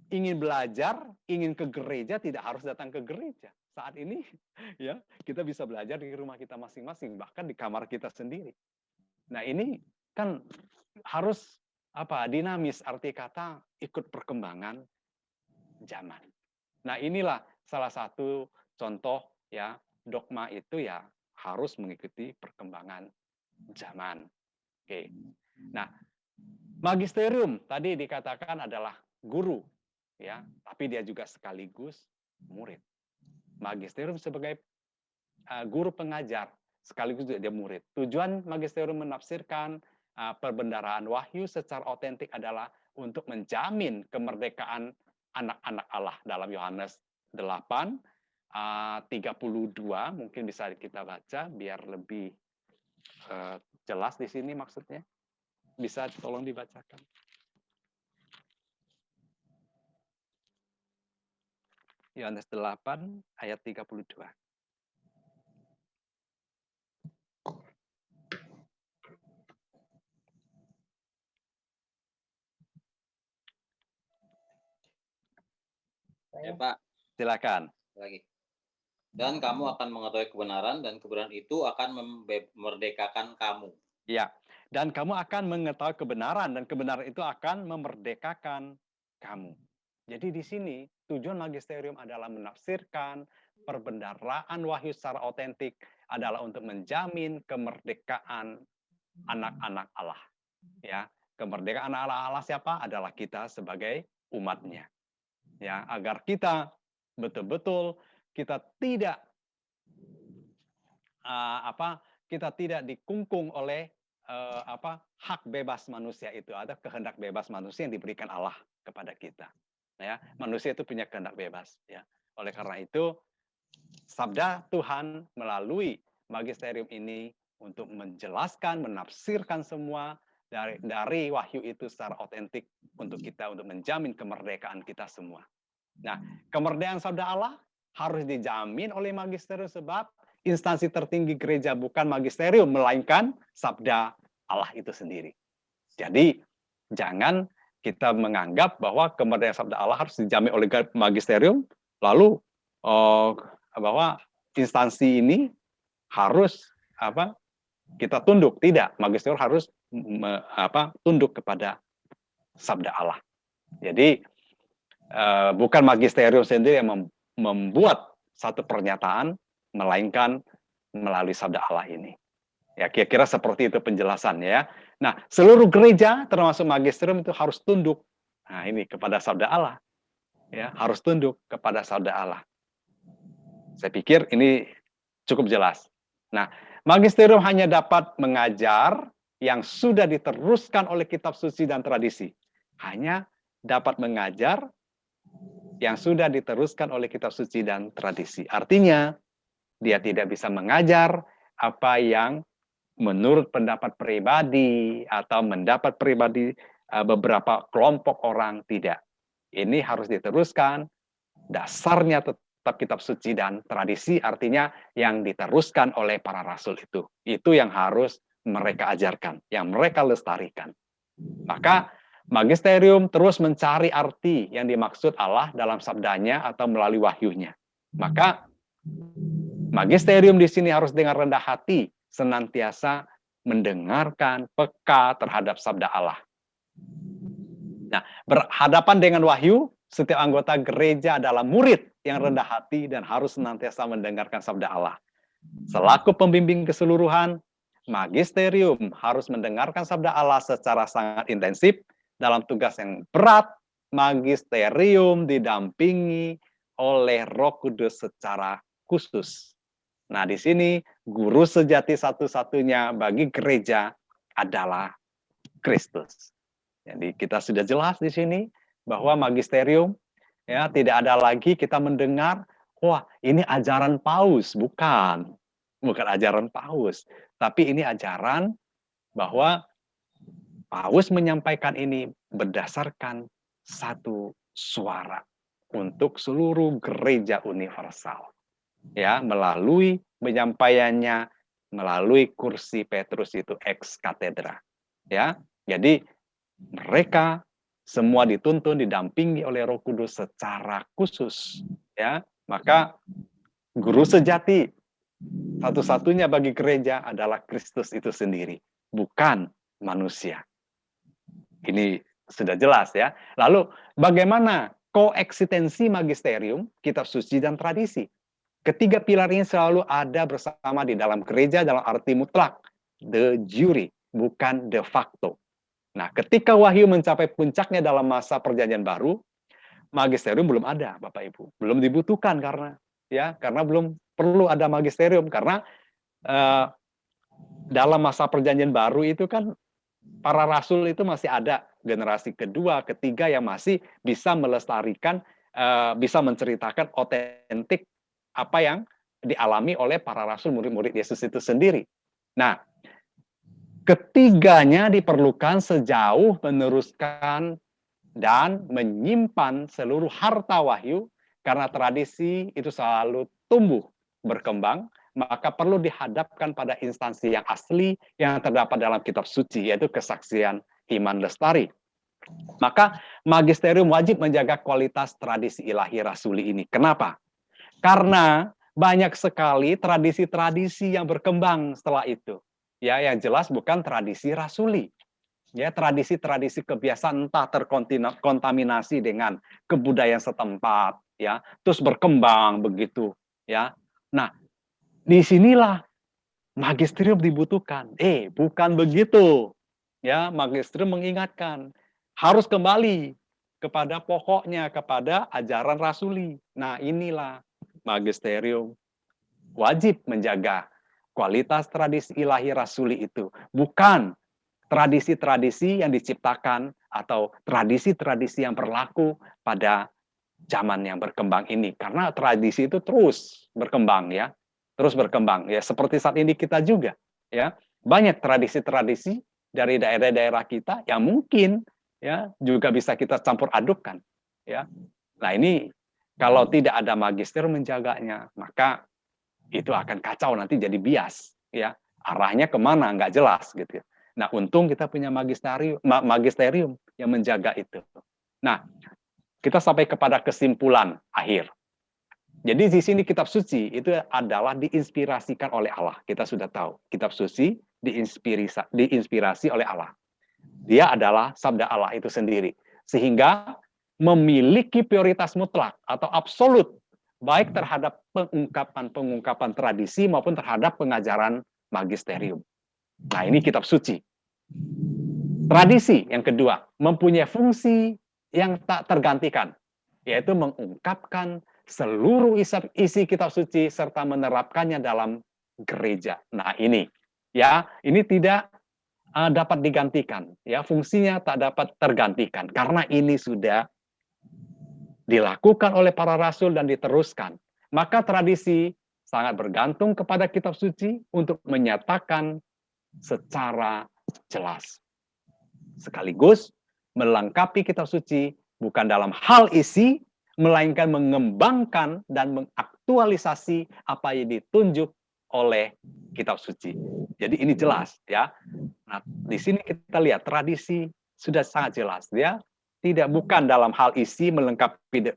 ingin belajar, ingin ke gereja, tidak harus datang ke gereja. Saat ini, ya, kita bisa belajar di rumah kita masing-masing, bahkan di kamar kita sendiri. Nah, ini kan harus dinamis, arti kata ikut perkembangan zaman. Nah, inilah salah satu contoh ya, dogma itu ya harus mengikuti perkembangan zaman. Oke. Nah, magisterium tadi dikatakan adalah guru ya, tapi dia juga sekaligus murid. Magisterium sebagai guru pengajar, sekaligus dia murid. Tujuan magisterium menafsirkan perbendaharaan wahyu secara otentik adalah untuk menjamin kemerdekaan anak-anak Allah dalam Yohanes 8, 32, mungkin bisa kita baca biar lebih jelas di sini maksudnya. Bisa tolong dibacakan. Yohanes 8 ayat 32. Ya, Pak. Silakan. Lagi. Dan kamu akan mengetahui kebenaran, dan kebenaran itu akan memerdekakan kamu. Ya, dan kamu akan mengetahui kebenaran, dan kebenaran itu akan memerdekakan kamu. Jadi di sini tujuan magisterium adalah menafsirkan perbendaharaan wahyu secara otentik adalah untuk menjamin kemerdekaan anak-anak Allah. Ya, kemerdekaan anak-anak Allah siapa? Adalah kita sebagai umatnya. Ya, agar kita betul-betul kita tidak kita tidak dikungkung oleh hak bebas manusia itu, ada kehendak bebas manusia yang diberikan Allah kepada kita. Ya, manusia itu punya kehendak bebas. Ya, oleh karena itu sabda Tuhan melalui magisterium ini untuk menjelaskan, menafsirkan semua dari wahyu itu secara otentik untuk kita, untuk menjamin kemerdekaan kita semua. Nah, kemerdekaan sabda Allah harus dijamin oleh magisterium sebab instansi tertinggi gereja bukan magisterium, melainkan sabda Allah itu sendiri. Jadi, jangan kita menganggap bahwa kemerdekaan sabda Allah harus dijamin oleh magisterium, lalu bahwa instansi ini harus kita tunduk, tidak. Magisterium harus tunduk kepada sabda Allah. Jadi bukan magisterium sendiri yang membuat satu pernyataan, melainkan melalui sabda Allah ini. Ya, kira-kira seperti itu penjelasannya ya. Nah, seluruh gereja termasuk magisterium itu harus tunduk. Nah, ini kepada sabda Allah. Ya, harus tunduk kepada sabda Allah. Saya pikir ini cukup jelas. Nah, magisterium hanya dapat mengajar yang sudah diteruskan oleh kitab suci dan tradisi. Hanya dapat mengajar yang sudah diteruskan oleh kitab suci dan tradisi. Artinya, dia tidak bisa mengajar apa yang menurut pendapat pribadi atau mendapat pribadi beberapa kelompok orang, tidak. Ini harus diteruskan, dasarnya tetap kitab suci dan tradisi, artinya yang diteruskan oleh para rasul itu. Itu yang harus mereka ajarkan, yang mereka lestarikan. Maka magisterium terus mencari arti yang dimaksud Allah dalam sabdanya atau melalui wahyunya. Maka magisterium di sini harus dengan rendah hati, senantiasa mendengarkan, peka terhadap sabda Allah. Nah, berhadapan dengan wahyu, setiap anggota gereja adalah murid yang rendah hati dan harus senantiasa mendengarkan sabda Allah. Selaku pembimbing keseluruhan, magisterium harus mendengarkan sabda Allah secara sangat intensif. Dalam tugas yang berat, magisterium didampingi oleh Roh Kudus secara khusus. Nah, di sini guru sejati satu-satunya bagi gereja adalah Kristus. Jadi kita sudah jelas di sini bahwa magisterium ya tidak ada lagi kita mendengar, wah ini ajaran Paus, bukan ajaran Paus, tapi ini ajaran bahwa Paus menyampaikan ini berdasarkan satu suara untuk seluruh gereja universal. Ya, melalui penyampaiannya melalui kursi Petrus itu ex cathedra. Ya, jadi mereka semua dituntun didampingi oleh Roh Kudus secara khusus. Ya, maka guru sejati satu-satunya bagi gereja adalah Kristus itu sendiri, bukan manusia. Ini sudah jelas ya. Lalu bagaimana koeksistensi magisterium, kitab suci dan tradisi? Ketiga pilar ini selalu ada bersama di dalam gereja dalam arti mutlak, de jure, bukan de facto. Nah, ketika wahyu mencapai puncaknya dalam masa perjanjian baru, magisterium belum ada, Bapak Ibu. Belum dibutuhkan karena belum perlu ada magisterium karena dalam masa perjanjian baru itu kan para rasul itu masih ada generasi kedua, ketiga yang masih bisa melestarikan, bisa menceritakan otentik apa yang dialami oleh para rasul murid-murid Yesus itu sendiri. Nah, ketiganya diperlukan sejauh meneruskan dan menyimpan seluruh harta wahyu, karena tradisi itu selalu tumbuh, berkembang, maka perlu dihadapkan pada instansi yang asli yang terdapat dalam kitab suci, yaitu kesaksian iman lestari. Maka magisterium wajib menjaga kualitas tradisi ilahi rasuli ini. Kenapa? Karena banyak sekali tradisi-tradisi yang berkembang setelah itu. Ya, yang jelas bukan tradisi rasuli. Ya, tradisi-tradisi kebiasaan entah terkontaminasi dengan kebudayaan setempat, ya, terus berkembang begitu, ya. Nah, disinilah magisterium dibutuhkan. Bukan begitu. Ya, magisterium mengingatkan harus kembali kepada pokoknya, kepada ajaran rasuli. Nah, inilah magisterium wajib menjaga kualitas tradisi ilahi rasuli itu, bukan tradisi-tradisi yang diciptakan atau tradisi-tradisi yang berlaku pada zaman yang berkembang ini. Karena tradisi itu terus berkembang ya, terus berkembang ya. Seperti saat ini kita juga ya, banyak tradisi-tradisi dari daerah-daerah kita yang mungkin ya juga bisa kita campur adukkan ya. Nah, ini kalau tidak ada magister menjaganya, maka itu akan kacau nanti jadi bias ya, arahnya kemana nggak jelas gitu. Nah, untung kita punya magisterium yang menjaga itu. Nah, kita sampai kepada kesimpulan akhir. Jadi di sini kitab suci itu adalah diinspirasikan oleh Allah. Kita sudah tahu, kitab suci diinspirasi oleh Allah. Dia adalah sabda Allah itu sendiri. Sehingga memiliki prioritas mutlak atau absolut, baik terhadap pengungkapan tradisi maupun terhadap pengajaran magisterium. Nah, ini kitab suci. Tradisi yang kedua, mempunyai fungsi yang tak tergantikan, yaitu mengungkapkan seluruh isi kitab suci serta menerapkannya dalam gereja. Nah, ini tidak dapat digantikan, ya, fungsinya tak dapat tergantikan karena ini sudah dilakukan oleh para rasul dan diteruskan. Maka tradisi sangat bergantung kepada kitab suci untuk menyatakan secara jelas. Sekaligus melengkapi kitab suci bukan dalam hal isi, melainkan mengembangkan dan mengaktualisasi apa yang ditunjuk oleh kitab suci. Jadi ini jelas, ya. Nah, di sini kita lihat tradisi sudah sangat jelas, ya. Bukan dalam hal isi melengkapi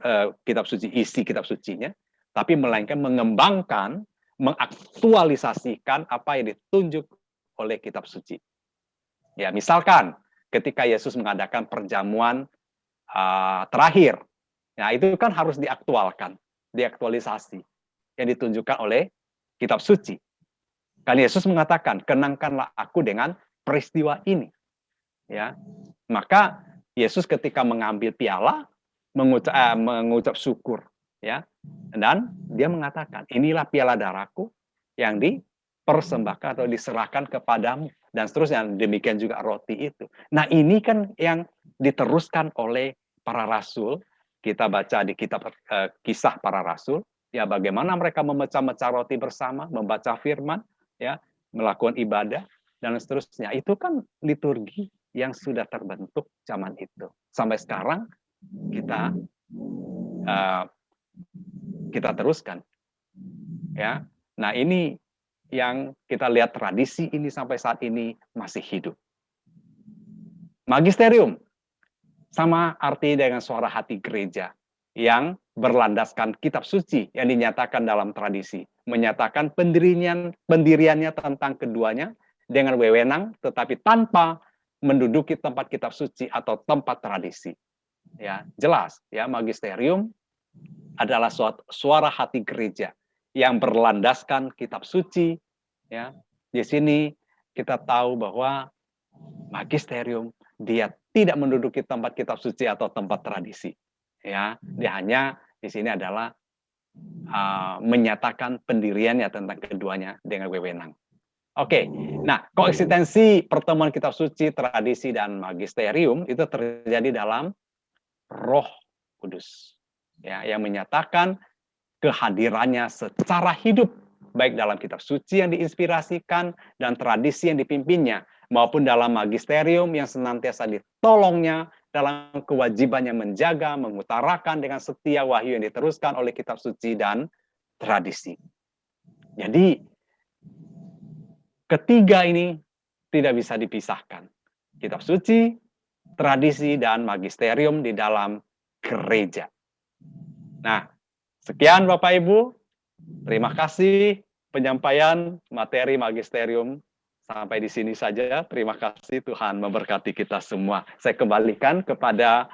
kitab suci, isi kitab sucinya, tapi melainkan mengembangkan, mengaktualisasikan apa yang ditunjuk oleh kitab suci. Ya, misalkan ketika Yesus mengadakan perjamuan terakhir, nah itu kan harus diaktualisasi yang ditunjukkan oleh kitab suci. Kan Yesus mengatakan, kenangkanlah aku dengan peristiwa ini. Ya, maka Yesus ketika mengambil piala mengucap syukur, ya, dan dia mengatakan, inilah piala darahku yang dipersembahkan atau diserahkan kepadamu, dan seterusnya. Demikian juga roti itu. Nah, ini kan yang diteruskan oleh para rasul. Kita baca di kitab kisah para rasul, ya, bagaimana mereka memecah-mecah roti bersama, membaca firman, ya, melakukan ibadah dan seterusnya. Itu kan liturgi yang sudah terbentuk zaman itu. Sampai sekarang kita teruskan, ya. Nah, ini yang kita lihat, tradisi ini sampai saat ini masih hidup. Magisterium sama arti dengan suara hati gereja yang berlandaskan kitab suci yang dinyatakan dalam tradisi, menyatakan pendiriannya tentang keduanya dengan wewenang, tetapi tanpa menduduki tempat kitab suci atau tempat tradisi. Ya, jelas, ya, magisterium adalah suara hati gereja yang berlandaskan kitab suci. Ya, di sini kita tahu bahwa magisterium dia tidak menduduki tempat kitab suci atau tempat tradisi. Ya, dia hanya di sini adalah menyatakan pendiriannya tentang keduanya dengan wewenang. Oke, nah, koeksistensi pertemuan kitab suci, tradisi, dan magisterium itu terjadi dalam Roh Kudus, ya, yang menyatakan kehadirannya secara hidup, baik dalam kitab suci yang diinspirasikan dan tradisi yang dipimpinnya, maupun dalam magisterium yang senantiasa ditolongnya dalam kewajibannya menjaga, mengutarakan dengan setia wahyu yang diteruskan oleh kitab suci dan tradisi. Jadi, ketiga ini tidak bisa dipisahkan. Kitab suci, tradisi, dan magisterium di dalam gereja. Nah, sekian Bapak Ibu. Terima kasih penyampaian materi magisterium. Sampai di sini saja. Terima kasih, Tuhan memberkati kita semua. Saya kembalikan kepada